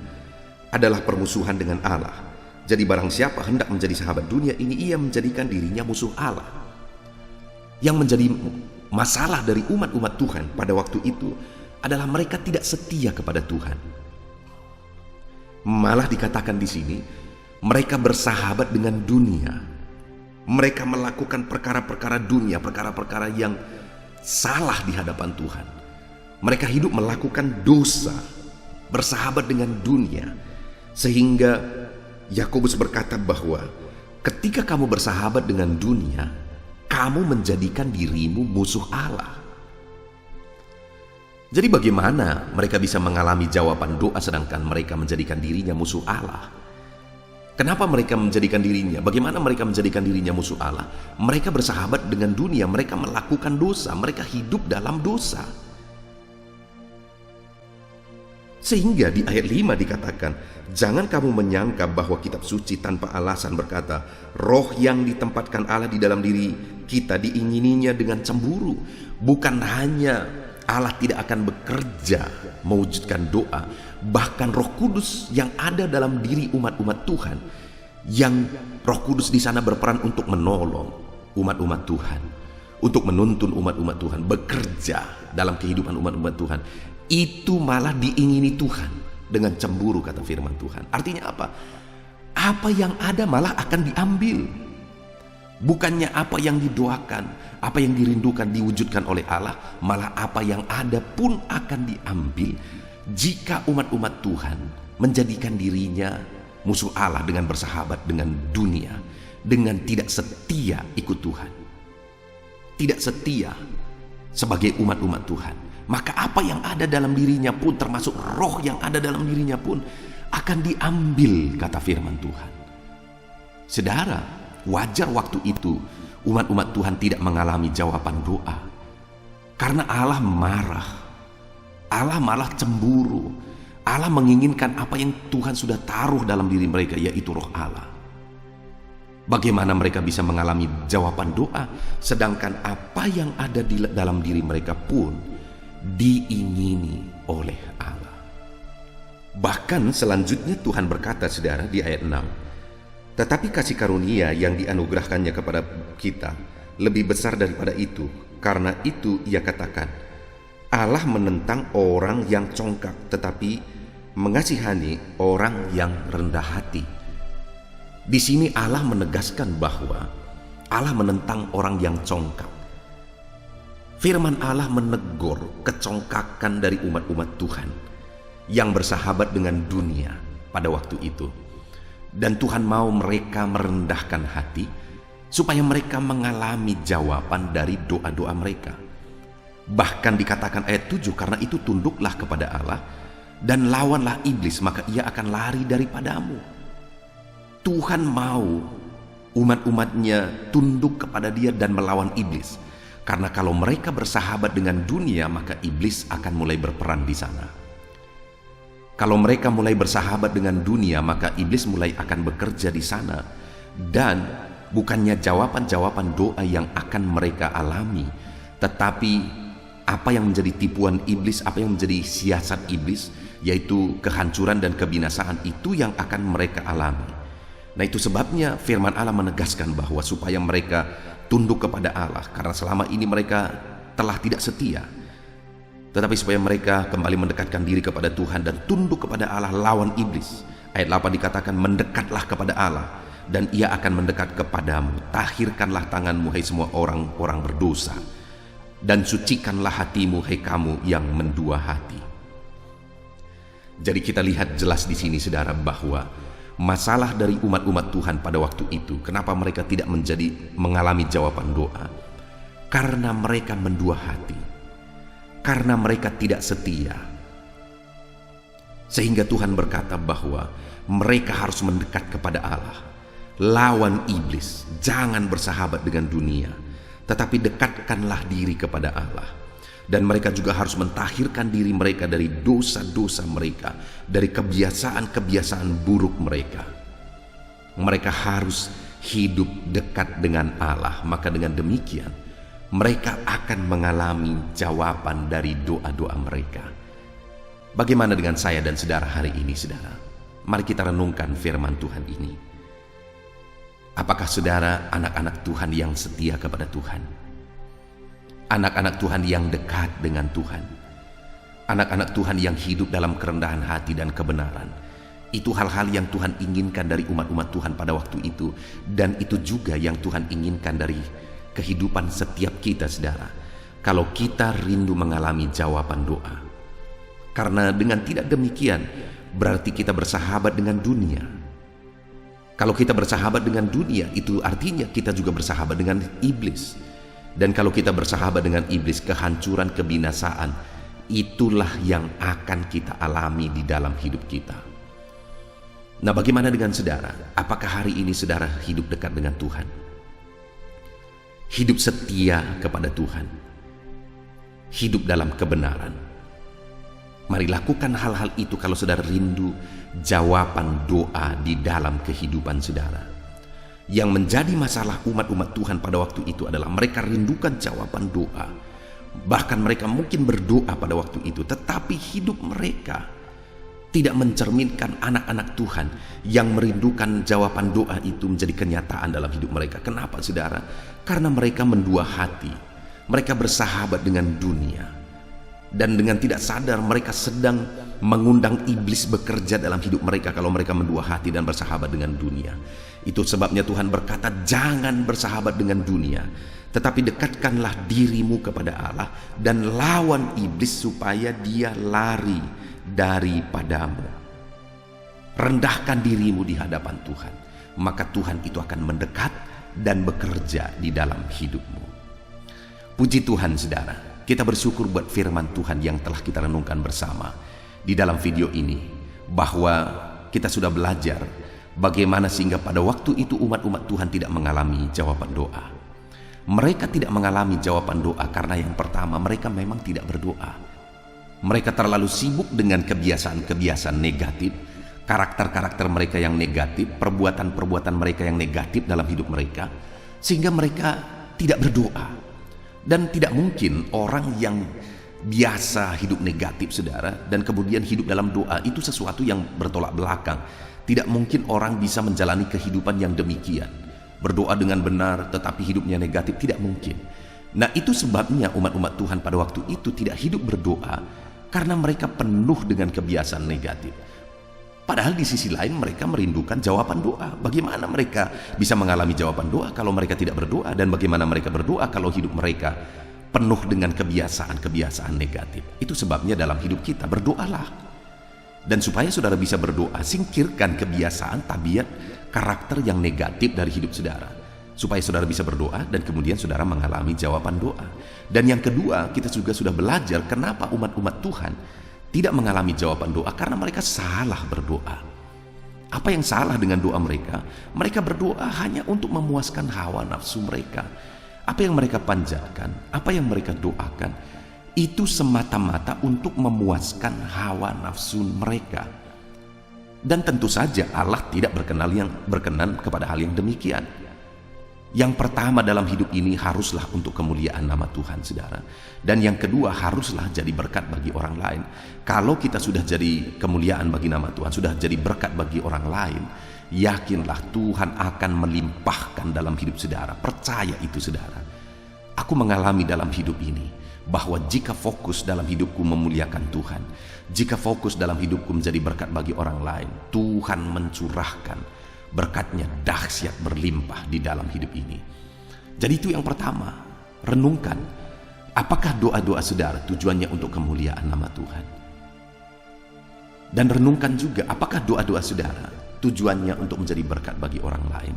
adalah permusuhan dengan Allah? Jadi barang siapa hendak menjadi sahabat dunia ini, ia menjadikan dirinya musuh Allah. Yang menjadi masalah dari umat-umat Tuhan pada waktu itu adalah mereka tidak setia kepada Tuhan. Malah dikatakan di sini, mereka bersahabat dengan dunia. Mereka melakukan perkara-perkara dunia, perkara-perkara yang salah di hadapan Tuhan. Mereka hidup melakukan dosa, bersahabat dengan dunia. Sehingga Yakobus berkata bahwa ketika kamu bersahabat dengan dunia, kamu menjadikan dirimu musuh Allah. Jadi bagaimana mereka bisa mengalami jawaban doa sedangkan mereka menjadikan dirinya musuh Allah? Kenapa mereka menjadikan dirinya? Bagaimana mereka menjadikan dirinya musuh Allah? Mereka bersahabat dengan dunia, mereka melakukan dosa, mereka hidup dalam dosa. Sehingga di ayat 5 dikatakan, jangan kamu menyangka bahwa kitab suci tanpa alasan berkata, roh yang ditempatkan Allah di dalam diri kita diingininya dengan cemburu. Bukan hanya Allah tidak akan bekerja mewujudkan doa, bahkan Roh Kudus yang ada dalam diri umat-umat Tuhan, yang Roh Kudus di sana berperan untuk menolong umat-umat Tuhan, untuk menuntun umat-umat Tuhan, bekerja dalam kehidupan umat-umat Tuhan, itu malah diingini Tuhan dengan cemburu, kata firman Tuhan. Artinya apa? Apa yang ada malah akan diambil. Bukannya apa yang didoakan, apa yang dirindukan diwujudkan oleh Allah, malah apa yang ada pun akan diambil jika umat-umat Tuhan menjadikan dirinya musuh Allah dengan bersahabat dengan dunia, dengan tidak setia ikut Tuhan, tidak setia sebagai umat-umat Tuhan. Maka apa yang ada dalam dirinya pun, termasuk roh yang ada dalam dirinya pun, akan diambil, kata firman Tuhan. Saudara, wajar waktu itu umat-umat Tuhan tidak mengalami jawaban doa, karena Allah marah, Allah malah cemburu. Allah menginginkan apa yang Tuhan sudah taruh dalam diri mereka, yaitu roh Allah. Bagaimana mereka bisa mengalami jawaban doa, sedangkan apa yang ada di dalam diri mereka pun diingini oleh Allah. Bahkan selanjutnya Tuhan berkata, saudara, di ayat 6, tetapi kasih karunia yang dianugerahkannya kepada kita lebih besar daripada itu. Karena itu ia katakan, Allah menentang orang yang congkak, tetapi mengasihani orang yang rendah hati. Di sini Allah menegaskan bahwa Allah menentang orang yang congkak. Firman Allah menegur kecongkakan dari umat-umat Tuhan yang bersahabat dengan dunia pada waktu itu. Dan Tuhan mau mereka merendahkan hati supaya mereka mengalami jawaban dari doa-doa mereka. Bahkan dikatakan ayat 7, karena itu tunduklah kepada Allah dan lawanlah iblis, maka ia akan lari daripadamu. Tuhan mau umat-umatnya tunduk kepada dia dan melawan iblis. Karena kalau mereka bersahabat dengan dunia, maka iblis akan mulai berperan di sana. Kalau mereka mulai bersahabat dengan dunia, maka iblis mulai akan bekerja di sana. Dan bukannya jawaban-jawaban doa yang akan mereka alami, tetapi apa yang menjadi tipuan iblis, apa yang menjadi siasat iblis, yaitu kehancuran dan kebinasaan, itu yang akan mereka alami. Nah, itu sebabnya firman Allah menegaskan bahwa supaya mereka tunduk kepada Allah, karena selama ini mereka telah tidak setia. Tetapi supaya mereka kembali mendekatkan diri kepada Tuhan dan tunduk kepada Allah, lawan iblis. Ayat 8 dikatakan, mendekatlah kepada Allah dan ia akan mendekat kepadamu. Tahirkanlah tanganmu, hai semua orang-orang berdosa, dan sucikanlah hatimu, hai kamu yang mendua hati. Jadi kita lihat jelas di sini, saudara, bahwa masalah dari umat-umat Tuhan pada waktu itu, kenapa mereka tidak mengalami jawaban doa? Karena mereka mendua hati, karena mereka tidak setia. Sehingga Tuhan berkata bahwa mereka harus mendekat kepada Allah, lawan iblis, jangan bersahabat dengan dunia, tetapi dekatkanlah diri kepada Allah. Dan mereka juga harus mentahirkan diri mereka dari dosa-dosa mereka, dari kebiasaan-kebiasaan buruk mereka. Mereka harus hidup dekat dengan Allah. Maka dengan demikian mereka akan mengalami jawaban dari doa-doa mereka. Bagaimana dengan saya dan saudara hari ini, saudara? Mari kita renungkan firman Tuhan ini. Apakah saudara anak-anak Tuhan yang setia kepada Tuhan? Anak-anak Tuhan yang dekat dengan Tuhan, anak-anak Tuhan yang hidup dalam kerendahan hati dan kebenaran. Itu hal-hal yang Tuhan inginkan dari umat-umat Tuhan pada waktu itu, dan itu juga yang Tuhan inginkan dari kehidupan setiap kita, saudara. kalau kita rindu mengalami jawaban doa. Karena dengan tidak demikian, berarti kita bersahabat dengan dunia. Kalau kita bersahabat dengan dunia, itu artinya kita juga bersahabat dengan iblis. Dan kalau kita bersahabat dengan iblis, kehancuran, kebinasaan, itulah yang akan kita alami di dalam hidup kita. Nah, bagaimana dengan saudara? Apakah hari ini saudara hidup dekat dengan Tuhan? Hidup setia kepada Tuhan? Hidup dalam kebenaran? Mari lakukan hal-hal itu kalau saudara rindu jawaban doa di dalam kehidupan saudara. Yang menjadi masalah umat-umat Tuhan pada waktu itu adalah mereka rindukan jawaban doa. Bahkan mereka mungkin berdoa pada waktu itu, tetapi hidup mereka tidak mencerminkan anak-anak Tuhan yang merindukan jawaban doa itu menjadi kenyataan dalam hidup mereka. Kenapa saudara? Karena mereka mendua hati. Mereka bersahabat dengan dunia. Dan dengan tidak sadar mereka sedang mengundang iblis bekerja dalam hidup mereka kalau mereka mendua hati dan bersahabat dengan dunia. Itu sebabnya Tuhan berkata, jangan bersahabat dengan dunia, tetapi dekatkanlah dirimu kepada Allah dan lawan iblis supaya dia lari daripadamu. Rendahkan dirimu di hadapan Tuhan, maka Tuhan itu akan mendekat dan bekerja di dalam hidupmu. Puji Tuhan saudara, kita bersyukur buat firman Tuhan yang telah kita renungkan bersama di dalam video ini, bahwa kita sudah belajar bagaimana sehingga pada waktu itu umat-umat Tuhan tidak mengalami jawaban doa. Mereka tidak mengalami jawaban doa karena yang pertama, mereka memang tidak berdoa. Mereka terlalu sibuk dengan kebiasaan-kebiasaan negatif, karakter-karakter mereka yang negatif, perbuatan-perbuatan mereka yang negatif dalam hidup mereka, sehingga mereka tidak berdoa. Dan tidak mungkin orang yang biasa hidup negatif saudara dan kemudian hidup dalam doa itu sesuatu yang bertolak belakang. Tidak mungkin orang bisa menjalani kehidupan yang demikian, berdoa dengan benar tetapi hidupnya negatif, tidak mungkin. Nah, itu sebabnya umat-umat Tuhan pada waktu itu tidak hidup berdoa karena mereka penuh dengan kebiasaan negatif. Padahal di sisi lain mereka merindukan jawaban doa. Bagaimana mereka bisa mengalami jawaban doa kalau mereka tidak berdoa? Dan bagaimana mereka berdoa kalau hidup mereka penuh dengan kebiasaan-kebiasaan negatif? Itu sebabnya dalam hidup kita berdoalah. Dan supaya saudara bisa berdoa, singkirkan kebiasaan, tabiat, karakter yang negatif dari hidup saudara. Supaya saudara bisa berdoa dan kemudian saudara mengalami jawaban doa. Dan yang kedua, kita juga sudah belajar kenapa umat-umat Tuhan tidak mengalami jawaban doa, karena mereka salah berdoa. Apa yang salah dengan doa mereka? Mereka berdoa hanya untuk memuaskan hawa nafsu mereka. Apa yang mereka panjatkan, apa yang mereka doakan, itu semata-mata untuk memuaskan hawa nafsu mereka. Dan tentu saja Allah tidak berkenan kepada hal yang demikian. Yang pertama dalam hidup ini haruslah untuk kemuliaan nama Tuhan saudara. Dan yang kedua haruslah jadi berkat bagi orang lain. Kalau kita sudah jadi kemuliaan bagi nama Tuhan, sudah jadi berkat bagi orang lain, yakinlah Tuhan akan melimpahkan dalam hidup saudara. Percaya itu saudara. Aku mengalami dalam hidup ini bahwa jika fokus dalam hidupku memuliakan Tuhan, jika fokus dalam hidupku menjadi berkat bagi orang lain, Tuhan mencurahkan berkatnya dahsyat berlimpah di dalam hidup ini. Jadi itu yang pertama, renungkan apakah doa-doa saudara tujuannya untuk kemuliaan nama Tuhan. Dan renungkan juga apakah doa-doa saudara tujuannya untuk menjadi berkat bagi orang lain.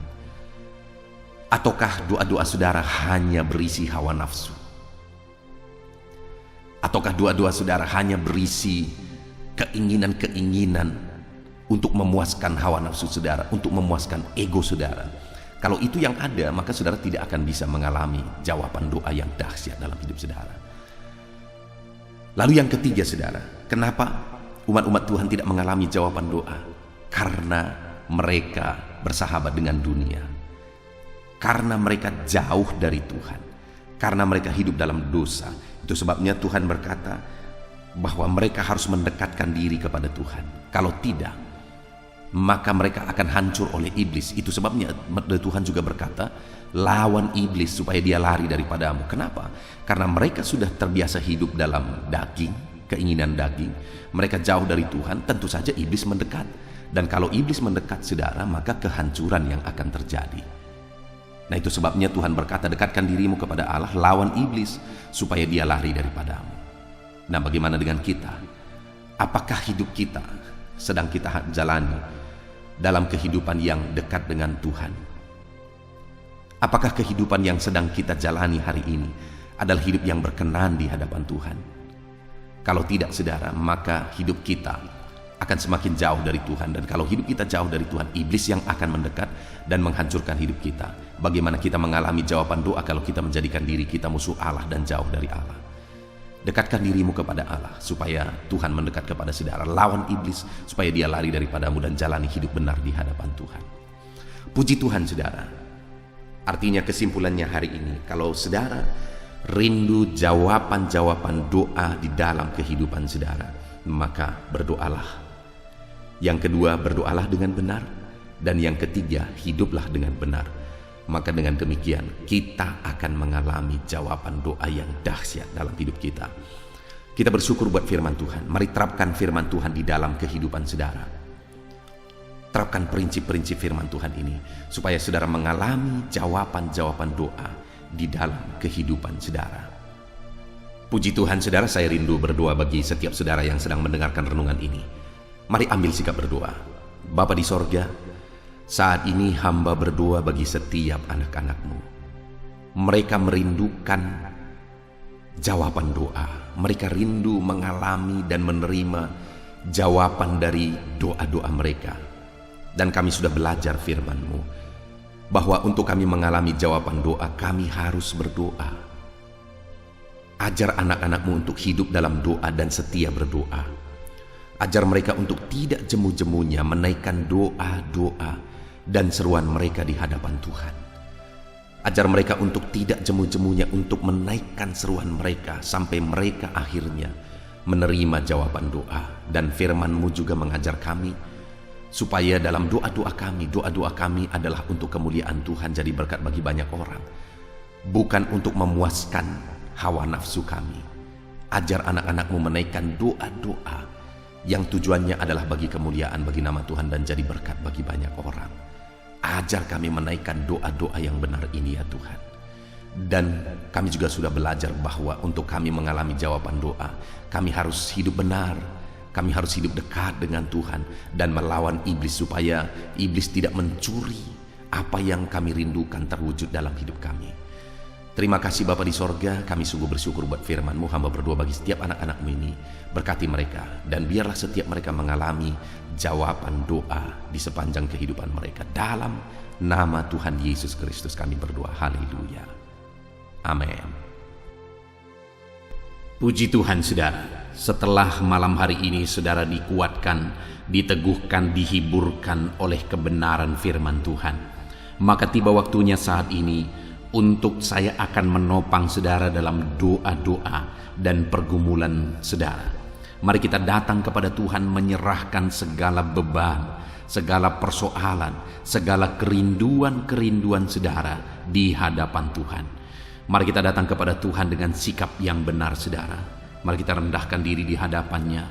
Ataukah doa-doa saudara hanya berisi hawa nafsu? Ataukah doa-doa saudara hanya berisi keinginan-keinginan untuk memuaskan hawa nafsu saudara, untuk memuaskan ego saudara? Kalau itu yang ada, maka saudara tidak akan bisa mengalami jawaban doa yang dahsyat dalam hidup saudara. Lalu yang ketiga saudara, kenapa umat-umat Tuhan tidak mengalami jawaban doa? Karena mereka bersahabat dengan dunia. Karena mereka jauh dari Tuhan. Karena mereka hidup dalam dosa. Itu sebabnya Tuhan berkata bahwa mereka harus mendekatkan diri kepada Tuhan. Kalau tidak, maka mereka akan hancur oleh iblis. Itu sebabnya Tuhan juga berkata, lawan iblis supaya dia lari daripadamu. Kenapa? Karena mereka sudah terbiasa hidup dalam daging, keinginan daging. Mereka jauh dari Tuhan, tentu saja iblis mendekat. Dan kalau iblis mendekat saudara, maka kehancuran yang akan terjadi. Nah, itu sebabnya Tuhan berkata, dekatkan dirimu kepada Allah, lawan iblis, supaya dia lari daripadamu. Nah, bagaimana dengan kita? Apakah hidup kita sedang kita jalani dalam kehidupan yang dekat dengan Tuhan? Apakah kehidupan yang sedang kita jalani hari ini adalah hidup yang berkenan di hadapan Tuhan? Kalau tidak, saudara, maka hidup kita akan semakin jauh dari Tuhan. Dan kalau hidup kita jauh dari Tuhan, iblis yang akan mendekat dan menghancurkan hidup kita. Bagaimana kita mengalami jawaban doa kalau kita menjadikan diri kita musuh Allah dan jauh dari Allah? Dekatkan dirimu kepada Allah supaya Tuhan mendekat kepada saudara. Lawan iblis supaya dia lari daripadamu dan jalani hidup benar di hadapan Tuhan. Puji Tuhan, saudara. Artinya kesimpulannya hari ini, kalau saudara rindu jawaban-jawaban doa di dalam kehidupan saudara, maka berdoalah. Yang kedua, berdoalah dengan benar. Dan yang ketiga, hiduplah dengan benar. Maka dengan demikian kita akan mengalami jawaban doa yang dahsyat dalam hidup kita. Kita bersyukur buat firman Tuhan. Mari terapkan firman Tuhan di dalam kehidupan saudara. Terapkan prinsip-prinsip firman Tuhan ini supaya saudara mengalami jawaban-jawaban doa di dalam kehidupan saudara. Puji Tuhan, saudara, saya rindu berdoa bagi setiap saudara yang sedang mendengarkan renungan ini. Mari ambil sikap berdoa. Bapa di sorga, saat ini hamba berdoa bagi setiap anak-anak-Mu. Mereka merindukan jawaban doa. Mereka rindu mengalami dan menerima jawaban dari doa-doa mereka. Dan kami sudah belajar firman-Mu, bahwa untuk kami mengalami jawaban doa, kami harus berdoa. Ajar anak-anak-Mu untuk hidup dalam doa dan setia berdoa. Ajar mereka untuk tidak jemu-jemunya menaikkan doa-doa dan seruan mereka di hadapan Tuhan. Ajar mereka untuk tidak jemu-jemunya untuk menaikkan seruan mereka sampai mereka akhirnya menerima jawaban doa. Dan firman-Mu juga mengajar kami supaya dalam doa-doa kami adalah untuk kemuliaan Tuhan, jadi berkat bagi banyak orang, bukan untuk memuaskan hawa nafsu kami. Ajar anak-anak-Mu menaikkan doa-doa yang tujuannya adalah bagi kemuliaan bagi nama Tuhan dan jadi berkat bagi banyak orang. Ajar kami menaikkan doa-doa yang benar ini ya Tuhan. Dan kami juga sudah belajar bahwa untuk kami mengalami jawaban doa, kami harus hidup benar, kami harus hidup dekat dengan Tuhan dan melawan iblis supaya iblis tidak mencuri apa yang kami rindukan terwujud dalam hidup kami. Terima kasih Bapa di sorga, kami sungguh bersyukur buat firman-Mu. Hamba berdoa bagi setiap anak-anak-Mu ini, berkati mereka, dan biarlah setiap mereka mengalami jawaban doa di sepanjang kehidupan mereka. Dalam nama Tuhan Yesus Kristus kami berdoa, haleluya, amin. Puji Tuhan, saudara. Setelah malam hari ini saudara dikuatkan, diteguhkan, dihiburkan oleh kebenaran firman Tuhan, maka tiba waktunya saat ini untuk saya akan menopang saudara dalam doa-doa dan pergumulan saudara. Mari kita datang kepada Tuhan menyerahkan segala beban, segala persoalan, segala kerinduan-kerinduan saudara di hadapan Tuhan. Mari kita datang kepada Tuhan dengan sikap yang benar saudara. Mari kita rendahkan diri di hadapannya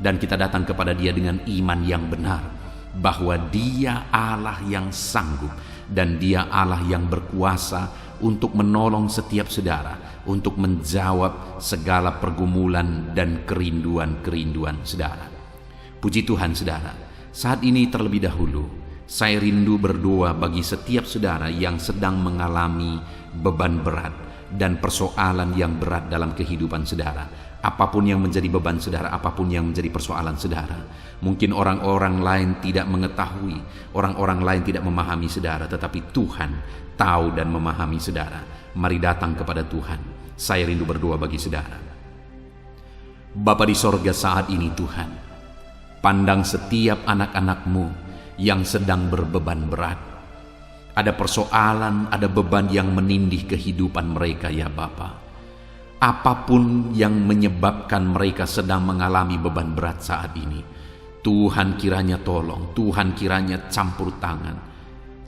dan kita datang kepada Dia dengan iman yang benar, bahwa Dia Allah yang sanggup dan Dia Allah yang berkuasa untuk menolong setiap saudara, untuk menjawab segala pergumulan dan kerinduan-kerinduan saudara. Puji Tuhan, saudara. Saat ini terlebih dahulu saya rindu berdoa bagi setiap saudara yang sedang mengalami beban berat dan persoalan yang berat dalam kehidupan saudara. Apapun yang menjadi beban saudara, apapun yang menjadi persoalan saudara, mungkin orang-orang lain tidak mengetahui, orang-orang lain tidak memahami saudara, tetapi Tuhan tahu dan memahami saudara. Mari datang kepada Tuhan. Saya rindu berdoa bagi saudara. Bapa di sorga, saat ini Tuhan, pandang setiap anak-anak-Mu yang sedang berbeban berat. Ada persoalan, ada beban yang menindih kehidupan mereka ya Bapa. Apapun yang menyebabkan mereka sedang mengalami beban berat saat ini, Tuhan kiranya tolong, Tuhan kiranya campur tangan,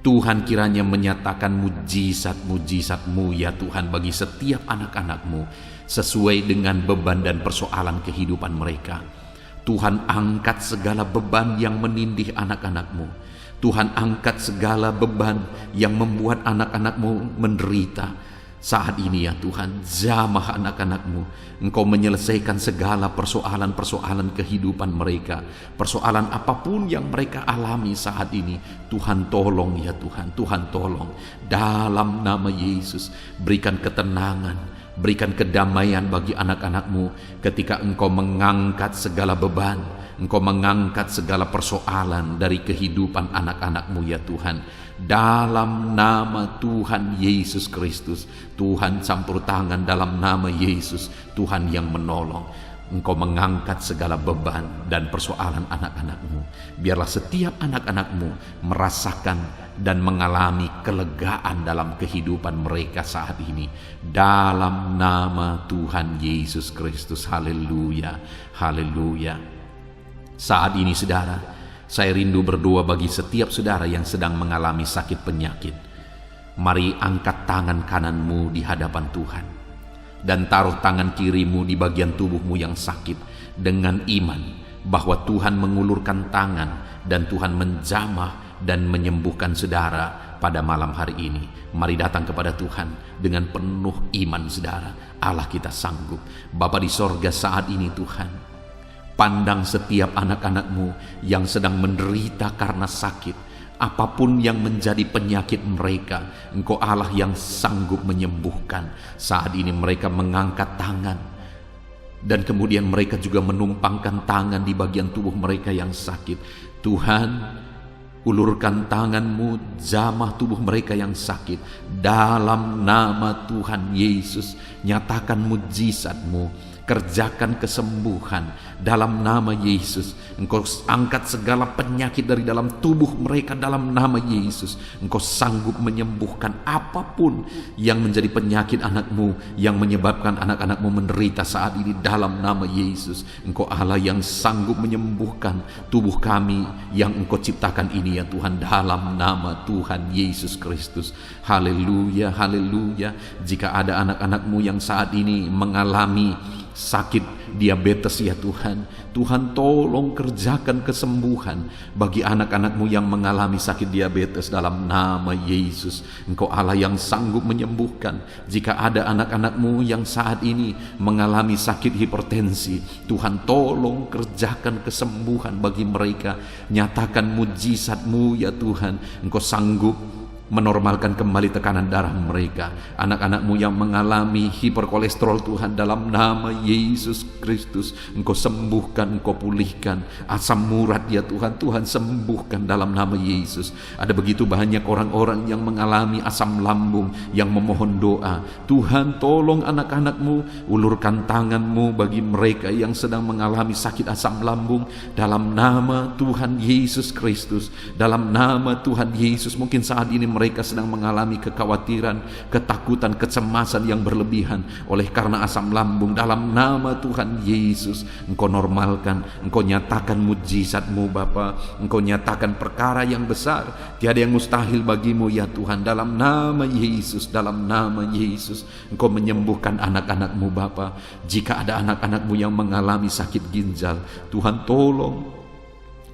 Tuhan kiranya menyatakan mujizat-mujizat-Mu ya Tuhan bagi setiap anak-anak-Mu sesuai dengan beban dan persoalan kehidupan mereka. Tuhan angkat segala beban yang menindih anak-anak-Mu. Tuhan, angkat segala beban yang membuat anak-anak-Mu menderita. Saat ini ya Tuhan, jamah anak-anak-Mu. Engkau menyelesaikan segala persoalan-persoalan kehidupan mereka. Persoalan apapun yang mereka alami saat ini, Tuhan tolong ya Tuhan, Tuhan tolong. Dalam nama Yesus, berikan ketenangan, berikan kedamaian bagi anak-anak-Mu ketika Engkau mengangkat segala beban, Engkau mengangkat segala persoalan dari kehidupan anak-anak-Mu ya Tuhan. Dalam nama Tuhan Yesus Kristus, Tuhan campur tangan dalam nama Yesus, Tuhan yang menolong. Engkau mengangkat segala beban dan persoalan anak-anak-Mu. Biarlah setiap anak-anak-Mu merasakan dan mengalami kelegaan dalam kehidupan mereka saat ini. Dalam nama Tuhan Yesus Kristus. Haleluya, haleluya. Saat ini saudara, saya rindu berdoa bagi setiap saudara yang sedang mengalami sakit penyakit. Mari angkat tangan kananmu di hadapan Tuhan dan taruh tangan kirimu di bagian tubuhmu yang sakit dengan iman bahwa Tuhan mengulurkan tangan dan Tuhan menjamah dan menyembuhkan saudara pada malam hari ini. Mari datang kepada Tuhan dengan penuh iman saudara. Allah kita sanggup. Bapa di sorga, saat ini Tuhan, pandang setiap anak-anak-Mu yang sedang menderita karena sakit. Apapun yang menjadi penyakit mereka, Engkau Allah yang sanggup menyembuhkan. Saat ini mereka mengangkat tangan, dan kemudian mereka juga menumpangkan tangan di bagian tubuh mereka yang sakit. Tuhan, ulurkan tangan-Mu, jamah tubuh mereka yang sakit. Dalam nama Tuhan Yesus, nyatakan mujizat-Mu, kerjakan kesembuhan dalam nama Yesus. Engkau angkat segala penyakit dari dalam tubuh mereka dalam nama Yesus. Engkau sanggup menyembuhkan apapun yang menjadi penyakit anak-Mu, yang menyebabkan anak-anak-Mu menderita saat ini dalam nama Yesus. Engkau Allah yang sanggup menyembuhkan tubuh kami yang Engkau ciptakan ini ya Tuhan, dalam nama Tuhan Yesus Kristus. Haleluya, haleluya. Jika ada anak-anak-Mu yang saat ini mengalami sakit diabetes ya Tuhan, Tuhan tolong kerjakan kesembuhan bagi anak-anak-Mu yang mengalami sakit diabetes dalam nama Yesus. Engkau Allah yang sanggup menyembuhkan. Jika ada anak-anak-Mu yang saat ini mengalami sakit hipertensi, Tuhan tolong kerjakan kesembuhan bagi mereka. Nyatakan mujizat-Mu ya Tuhan. Engkau sanggup menormalkan kembali tekanan darah mereka. Anak-anak-Mu yang mengalami hiperkolesterol Tuhan, dalam nama Yesus Kristus, Engkau sembuhkan, Engkau pulihkan. Asam urat ya Tuhan, Tuhan sembuhkan dalam nama Yesus. Ada begitu banyak orang-orang yang mengalami asam lambung yang memohon doa. Tuhan tolong anak-anak-Mu, ulurkan tangan-Mu bagi mereka yang sedang mengalami sakit asam lambung dalam nama Tuhan Yesus Kristus. Dalam nama Tuhan Yesus, mungkin saat ini mereka sedang mengalami kekhawatiran, ketakutan, kecemasan yang berlebihan oleh karena asam lambung. Dalam nama Tuhan Yesus, Engkau normalkan, Engkau nyatakan mujizat-Mu Bapa. Engkau nyatakan perkara yang besar, tiada yang mustahil bagi-Mu ya Tuhan. Dalam nama Yesus, dalam nama Yesus, Engkau menyembuhkan anak-anak-Mu Bapa. Jika ada anak-anak-Mu yang mengalami sakit ginjal, Tuhan tolong,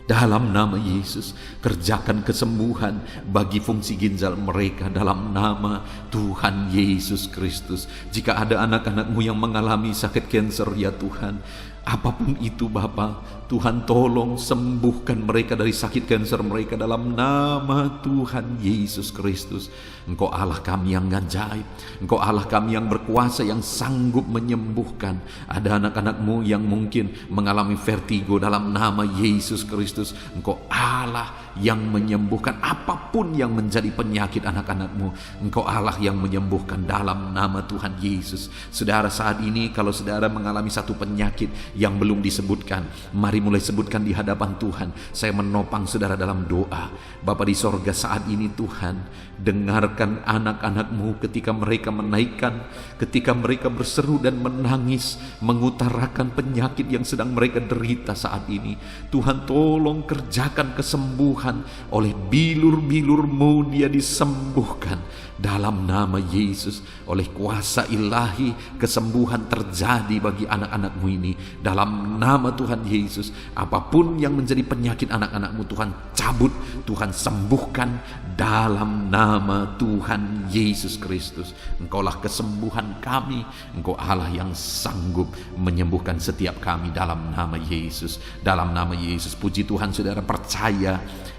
dalam nama Yesus, kerjakan kesembuhan bagi fungsi ginjal mereka dalam nama Tuhan Yesus Kristus. Jika ada anak-anak-Mu yang mengalami sakit kanker ya Tuhan, apapun itu Bapa, Tuhan tolong sembuhkan mereka dari sakit kanker mereka dalam nama Tuhan Yesus Kristus. Engkau Allah kami yang ajaib, Engkau Allah kami yang berkuasa, yang sanggup menyembuhkan. Ada anak-anak-Mu yang mungkin mengalami vertigo, dalam nama Yesus Kristus, Engkau Allah yang menyembuhkan apapun yang menjadi penyakit anak-anak-Mu. Engkau Allah yang menyembuhkan dalam nama Tuhan Yesus. Saudara, saat ini kalau saudara mengalami satu penyakit yang belum disebutkan, mari mulai sebutkan di hadapan Tuhan. Saya menopang saudara dalam doa. Bapa di sorga, saat ini Tuhan, dengarkan anak-anak-Mu ketika mereka menaikkan, ketika mereka berseru dan menangis, mengutarakan penyakit yang sedang mereka derita saat ini. Tuhan tolong kerjakan kesembuhan Tuhan, oleh bilur-bilur-Mu dia disembuhkan. Dalam nama Yesus, oleh kuasa ilahi, kesembuhan terjadi bagi anak-anak-Mu ini. Dalam nama Tuhan Yesus, apapun yang menjadi penyakit anak-anak-Mu, Tuhan cabut, Tuhan sembuhkan dalam nama Tuhan Yesus Kristus. Engkaulah kesembuhan kami, Engkau Allah yang sanggup menyembuhkan setiap kami dalam nama Yesus. Dalam nama Yesus, puji Tuhan, saudara percaya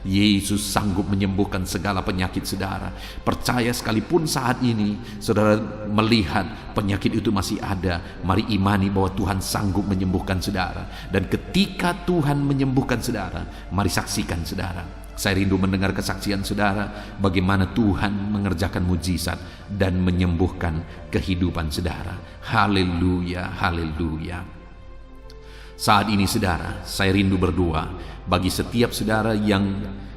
Yesus sanggup menyembuhkan segala penyakit saudara. Percaya sekalipun saat ini saudara melihat penyakit itu masih ada, mari imani bahwa Tuhan sanggup menyembuhkan saudara. Dan ketika Tuhan menyembuhkan saudara, mari saksikan saudara. Saya rindu mendengar kesaksian saudara bagaimana Tuhan mengerjakan mujizat dan menyembuhkan kehidupan saudara. Haleluya, haleluya. Saat ini saudara, saya rindu berdoa bagi setiap saudara yang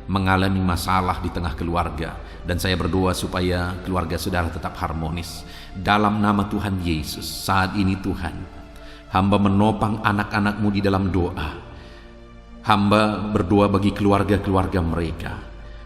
mengalami masalah di tengah keluarga, dan saya berdoa supaya keluarga saudara tetap harmonis. Dalam nama Tuhan Yesus, saat ini Tuhan, hamba menopang anak-anak-Mu di dalam doa. Hamba berdoa bagi keluarga-keluarga mereka,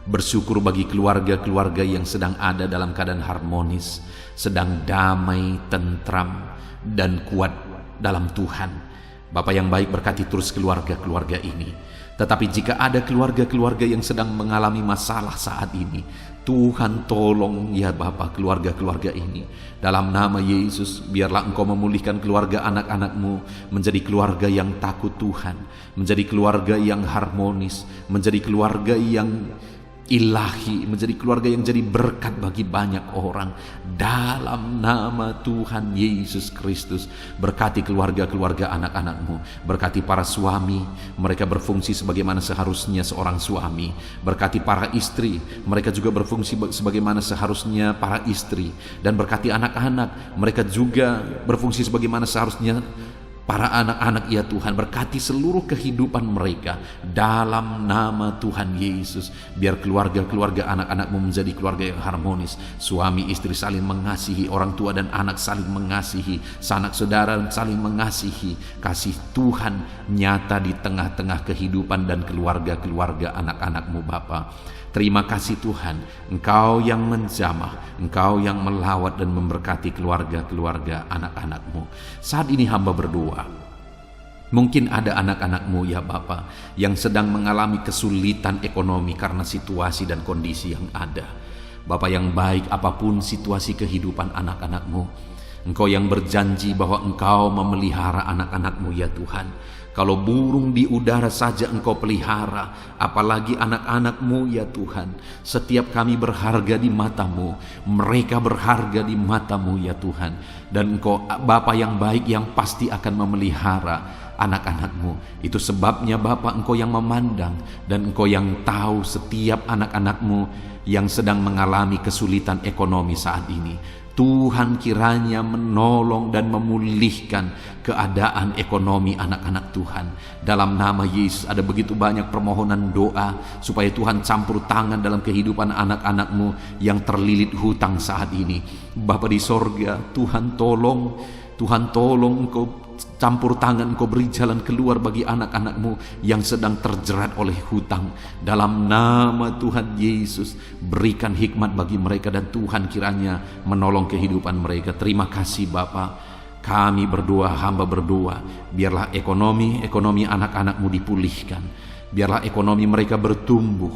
bersyukur bagi keluarga-keluarga yang sedang ada dalam keadaan harmonis, sedang damai, tentram, dan kuat dalam Tuhan. Bapa yang baik, berkati terus keluarga-keluarga ini. Tetapi jika ada keluarga-keluarga yang sedang mengalami masalah saat ini, Tuhan tolong ya Bapa keluarga-keluarga ini. Dalam nama Yesus, biarlah Engkau memulihkan keluarga anak-anak-Mu menjadi keluarga yang takut Tuhan, menjadi keluarga yang harmonis, menjadi keluarga yang ilahi, menjadi keluarga yang jadi berkat bagi banyak orang. Dalam nama Tuhan Yesus Kristus, berkati keluarga-keluarga anak-anak-Mu, berkati para suami, mereka berfungsi sebagaimana seharusnya seorang suami, berkati para istri, mereka juga berfungsi sebagaimana seharusnya para istri, dan berkati anak-anak, mereka juga berfungsi sebagaimana seharusnya para anak-anak ya Tuhan. Berkati seluruh kehidupan mereka dalam nama Tuhan Yesus. Biar keluarga-keluarga anak-anak-Mu menjadi keluarga yang harmonis. Suami istri saling mengasihi, orang tua dan anak saling mengasihi, sanak saudara saling mengasihi. Kasih Tuhan nyata di tengah-tengah kehidupan dan keluarga-keluarga anak-anak-Mu Bapa. Terima kasih Tuhan, Engkau yang menjamah, Engkau yang melawat dan memberkati keluarga-keluarga anak-anak-Mu. Saat ini hamba berdoa, mungkin ada anak-anak-Mu ya Bapa yang sedang mengalami kesulitan ekonomi karena situasi dan kondisi yang ada. Bapa yang baik, apapun situasi kehidupan anak-anak-Mu, Engkau yang berjanji bahwa Engkau memelihara anak-anak-Mu ya Tuhan. Kalau burung di udara saja Engkau pelihara, apalagi anak-anak-Mu ya Tuhan. Setiap kami berharga di mata-Mu, mereka berharga di mata-Mu ya Tuhan. Dan Engkau Bapa yang baik yang pasti akan memelihara anak-anak-Mu. Itu sebabnya Bapa, Engkau yang memandang dan Engkau yang tahu setiap anak-anak-Mu yang sedang mengalami kesulitan ekonomi saat ini. Tuhan kiranya menolong dan memulihkan keadaan ekonomi anak-anak Tuhan. Dalam nama Yesus, ada begitu banyak permohonan doa supaya Tuhan campur tangan dalam kehidupan anak-anak-Mu yang terlilit hutang saat ini. Bapa di sorga, Tuhan tolong Engkau campur tangan, Engkau beri jalan keluar bagi anak-anak-Mu yang sedang terjerat oleh hutang. Dalam nama Tuhan Yesus, berikan hikmat bagi mereka dan Tuhan kiranya menolong kehidupan mereka. Terima kasih Bapa. Kami berdoa, hamba berdoa, biarlah ekonomi anak-anak-Mu dipulihkan. Biarlah ekonomi mereka bertumbuh,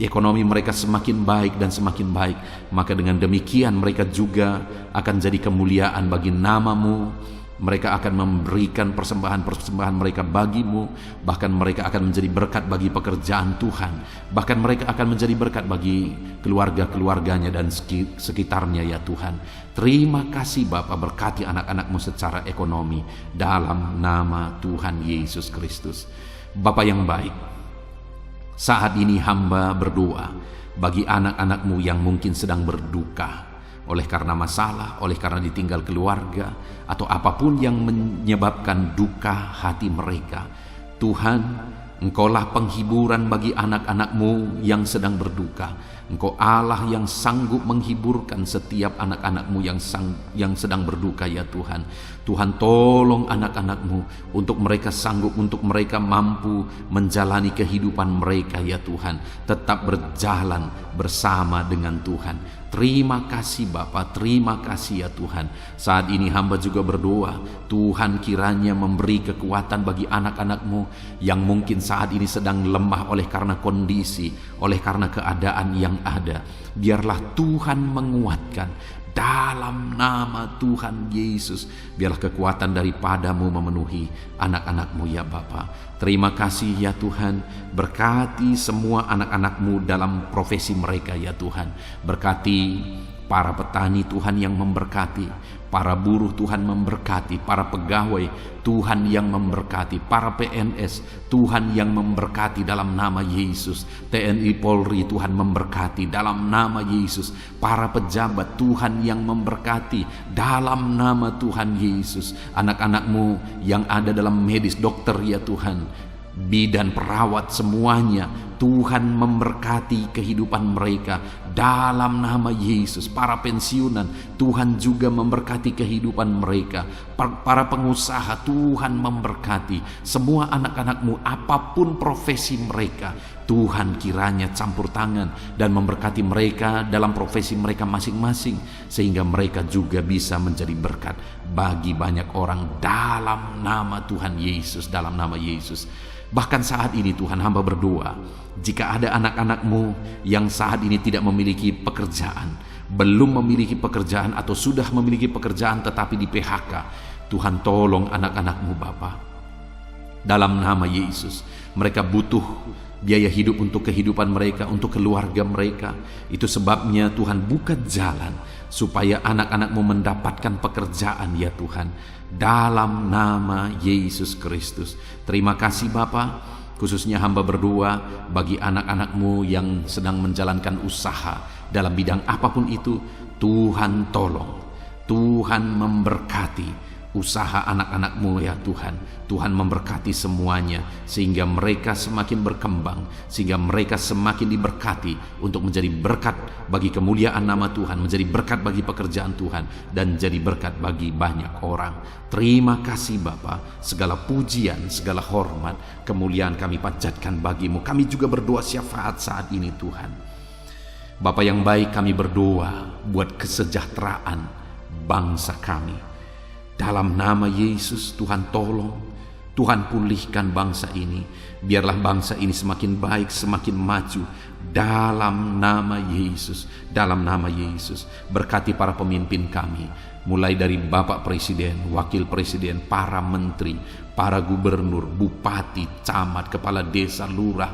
ekonomi mereka semakin baik dan semakin baik. Maka dengan demikian mereka juga akan jadi kemuliaan bagi nama-Mu. Mereka akan memberikan persembahan-persembahan mereka bagi-Mu. Bahkan mereka akan menjadi berkat bagi pekerjaan Tuhan. Bahkan mereka akan menjadi berkat bagi keluarga-keluarganya dan sekitarnya ya Tuhan. Terima kasih Bapa, berkati anak-anak-Mu secara ekonomi dalam nama Tuhan Yesus Kristus. Bapa yang baik, saat ini hamba berdoa bagi anak-anak-Mu yang mungkin sedang berduka oleh karena masalah, oleh karena ditinggal keluarga, atau apapun yang menyebabkan duka hati mereka. Tuhan, Engkaulah penghiburan bagi anak-anak-Mu yang sedang berduka. Engkau Allah yang sanggup menghiburkan setiap anak-anak-Mu yang sedang berduka ya Tuhan. Tuhan, tolong anak-anak-Mu untuk mereka sanggup, untuk mereka mampu menjalani kehidupan mereka ya Tuhan, tetap berjalan bersama dengan Tuhan. Terima kasih Bapa, terima kasih ya Tuhan. Saat ini hamba juga berdoa, Tuhan kiranya memberi kekuatan bagi anak-anak-Mu yang mungkin saat ini sedang lemah oleh karena kondisi, oleh karena keadaan yang ada. Biarlah Tuhan menguatkan dalam nama Tuhan Yesus. Biarlah kekuatan daripada-Mu memenuhi anak-anak-Mu ya Bapa. Terima kasih ya Tuhan. Berkati semua anak-anak-Mu dalam profesi mereka ya Tuhan. Berkati para petani Tuhan yang memberkati, para buruh Tuhan memberkati, para pegawai Tuhan yang memberkati, para PNS Tuhan yang memberkati dalam nama Yesus. TNI Polri Tuhan memberkati dalam nama Yesus. Para pejabat Tuhan yang memberkati dalam nama Tuhan Yesus. Anak-anak-Mu yang ada dalam medis, dokter ya Tuhan, bidan, perawat, semuanya Tuhan memberkati kehidupan mereka dalam nama Yesus. Para pensiunan Tuhan juga memberkati kehidupan mereka. Para pengusaha Tuhan memberkati. Semua anak-anak-Mu apapun profesi mereka, Tuhan kiranya campur tangan dan memberkati mereka dalam profesi mereka masing-masing, sehingga mereka juga bisa menjadi berkat bagi banyak orang dalam nama Tuhan Yesus, dalam nama Yesus. Bahkan saat ini Tuhan, hamba berdoa, jika ada anak-anak-Mu yang saat ini tidak memiliki pekerjaan, belum memiliki pekerjaan atau sudah memiliki pekerjaan tetapi di PHK, Tuhan tolong anak-anak-Mu Bapa. Dalam nama Yesus, mereka butuh biaya hidup untuk kehidupan mereka, untuk keluarga mereka. Itu sebabnya Tuhan buka jalan supaya anak-anak-Mu mendapatkan pekerjaan ya Tuhan. Dalam nama Yesus Kristus. Terima kasih Bapa. Khususnya hamba berdoa bagi anak-anak-Mu yang sedang menjalankan usaha dalam bidang apapun itu. Tuhan tolong, Tuhan memberkati usaha anak-anak-Mu ya Tuhan. Tuhan memberkati semuanya sehingga mereka semakin berkembang, sehingga mereka semakin diberkati untuk menjadi berkat bagi kemuliaan nama Tuhan, menjadi berkat bagi pekerjaan Tuhan, dan jadi berkat bagi banyak orang. Terima kasih Bapa. Segala pujian, segala hormat, kemuliaan kami panjatkan bagi-Mu. Kami juga berdoa syafaat saat ini Tuhan. Bapa yang baik, kami berdoa buat kesejahteraan bangsa kami. Dalam nama Yesus, Tuhan tolong, Tuhan pulihkan bangsa ini. Biarlah bangsa ini semakin baik, semakin maju. Dalam nama Yesus, dalam nama Yesus. Berkati para pemimpin kami, mulai dari Bapak Presiden, Wakil Presiden, para menteri, para gubernur, bupati, camat, kepala desa, lurah,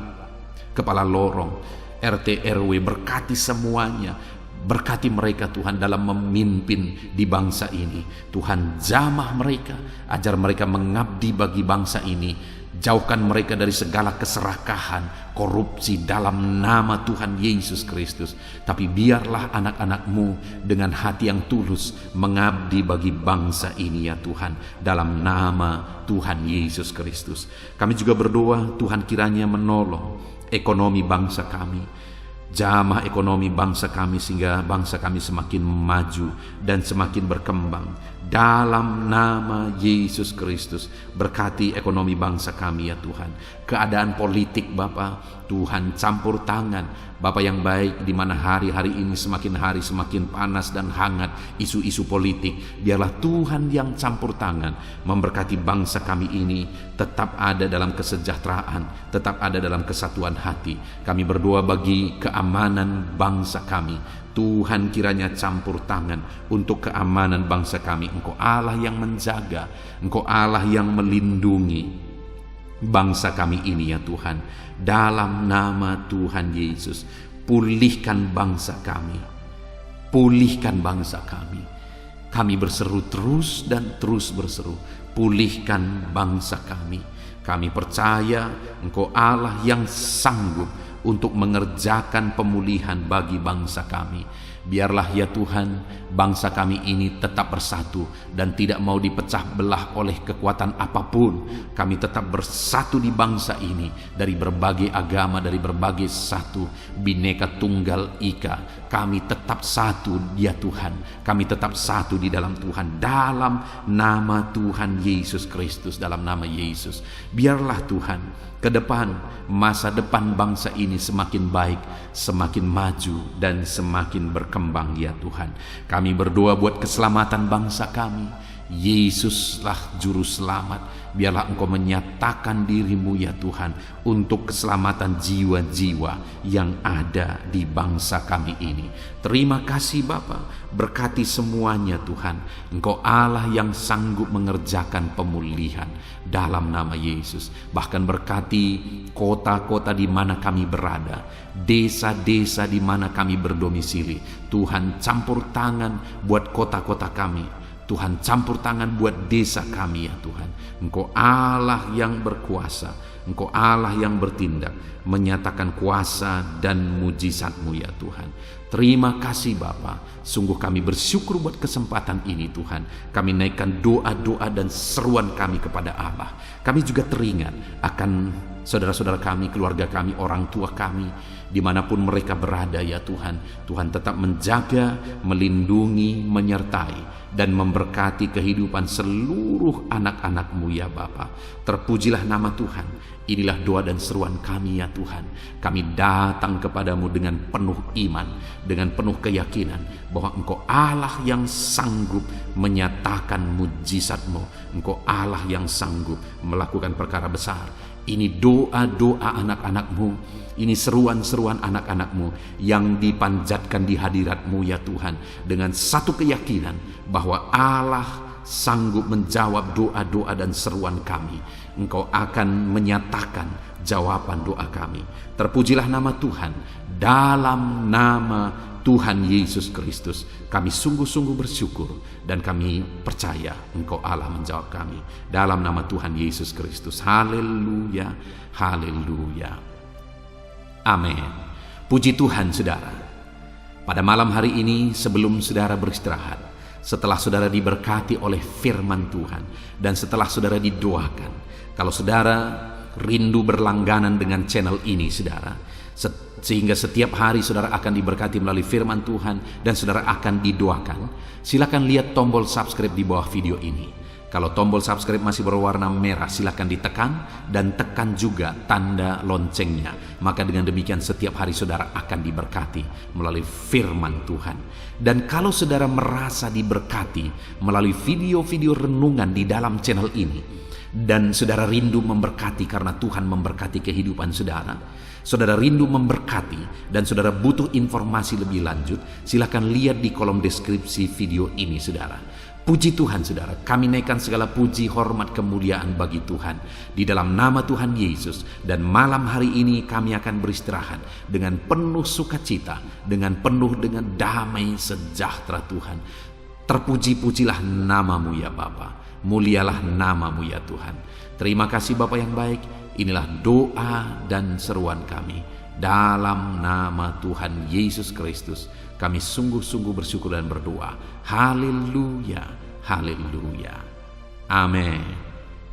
kepala lorong, RT RW. Berkati semuanya. Berkati mereka Tuhan dalam memimpin di bangsa ini. Tuhan jamah mereka, ajar mereka mengabdi bagi bangsa ini. Jauhkan mereka dari segala keserakahan, korupsi dalam nama Tuhan Yesus Kristus. Tapi biarlah anak-anak-Mu dengan hati yang tulus mengabdi bagi bangsa ini ya Tuhan, dalam nama Tuhan Yesus Kristus. Kami juga berdoa Tuhan kiranya menolong ekonomi bangsa kami, jamah ekonomi bangsa kami, sehingga bangsa kami semakin maju dan semakin berkembang. Dalam nama Yesus Kristus, berkati ekonomi bangsa kami ya Tuhan. Keadaan politik Bapa, Tuhan campur tangan. Bapa yang baik, di mana hari-hari ini semakin hari semakin panas dan hangat isu-isu politik. Biarlah Tuhan yang campur tangan memberkati bangsa kami ini tetap ada dalam kesejahteraan, tetap ada dalam kesatuan hati. Kami berdoa bagi keamanan bangsa kami. Tuhan kiranya campur tangan untuk keamanan bangsa kami. Engkau Allah yang menjaga, Engkau Allah yang melindungi bangsa kami ini ya Tuhan. Dalam nama Tuhan Yesus, pulihkan bangsa kami, pulihkan bangsa kami. Kami berseru terus dan terus berseru, pulihkan bangsa kami. Kami percaya Engkau Allah yang sanggup untuk mengerjakan pemulihan bagi bangsa kami. Biarlah ya Tuhan, bangsa kami ini tetap bersatu dan tidak mau dipecah belah oleh kekuatan apapun. Kami tetap bersatu di bangsa ini, dari berbagai agama, dari berbagai satu Bhinneka Tunggal Ika. Kami tetap satu ya Tuhan. Kami tetap satu di dalam Tuhan, dalam nama Tuhan Yesus Kristus, dalam nama Yesus. Biarlah Tuhan, ke depan, masa depan bangsa ini semakin baik, semakin maju, dan semakin berkembang ya Tuhan. Kami berdoa buat keselamatan bangsa kami. Yesuslah juru selamat. Biarlah Engkau menyatakan dirimu ya Tuhan, untuk keselamatan jiwa-jiwa yang ada di bangsa kami ini. Terima kasih Bapa, berkati semuanya Tuhan. Engkau Allah yang sanggup mengerjakan pemulihan dalam nama Yesus. Bahkan berkati kota-kota di mana kami berada, desa-desa di mana kami berdomisili. Tuhan, campur tangan buat kota-kota kami. Tuhan, campur tangan buat desa kami ya Tuhan. Engkau Allah yang berkuasa, Engkau Allah yang bertindak, menyatakan kuasa dan mujizat-Mu ya Tuhan. Terima kasih Bapa. Sungguh kami bersyukur buat kesempatan ini Tuhan. Kami naikkan doa-doa dan seruan kami kepada Allah. Kami juga teringat akan saudara-saudara kami, keluarga kami, orang tua kami, dimanapun mereka berada ya Tuhan. Tuhan tetap menjaga, melindungi, menyertai, dan memberkati kehidupan seluruh anak-anak-Mu ya Bapa. Terpujilah nama Tuhan. Inilah doa dan seruan kami ya Tuhan. Kami datang kepadamu dengan penuh iman, dengan penuh keyakinan bahwa Engkau Allah yang sanggup menyatakan mujizat-Mu. Engkau Allah yang sanggup melakukan perkara besar. Ini doa-doa anak-anak-Mu, ini seruan-seruan anak-anak-Mu yang dipanjatkan di hadirat-Mu ya Tuhan, dengan satu keyakinan bahwa Allah sanggup menjawab doa-doa dan seruan kami. Engkau akan menyatakan jawaban doa kami. Terpujilah nama Tuhan. Dalam nama Tuhan Yesus Kristus kami sungguh-sungguh bersyukur, dan kami percaya Engkau Allah menjawab kami. Dalam nama Tuhan Yesus Kristus. Haleluya, haleluya. Amin. Puji Tuhan saudara. Pada malam hari ini, sebelum saudara beristirahat, setelah saudara diberkati oleh firman Tuhan, dan setelah saudara didoakan, kalau saudara rindu berlangganan dengan channel ini saudara, sehingga setiap hari saudara akan diberkati melalui firman Tuhan dan saudara akan didoakan, silakan lihat tombol subscribe di bawah video ini. Kalau tombol subscribe masih berwarna merah, silakan ditekan dan tekan juga tanda loncengnya. Maka dengan demikian setiap hari saudara akan diberkati melalui firman Tuhan. Dan kalau saudara merasa diberkati melalui video-video renungan di dalam channel ini, dan saudara rindu memberkati karena Tuhan memberkati kehidupan saudara, saudara rindu memberkati dan saudara butuh informasi lebih lanjut, silakan lihat di kolom deskripsi video ini saudara. Puji Tuhan saudara, kami naikkan segala puji, hormat, kemuliaan bagi Tuhan di dalam nama Tuhan Yesus. Dan malam hari ini kami akan beristirahat dengan penuh sukacita, dengan damai sejahtera Tuhan. Terpuji-pujilah namamu ya Bapa, mulialah namamu ya Tuhan. Terima kasih Bapa yang baik. Inilah doa dan seruan kami dalam nama Tuhan Yesus Kristus. Kami sungguh-sungguh bersyukur dan berdoa. Haleluya, haleluya. Amin.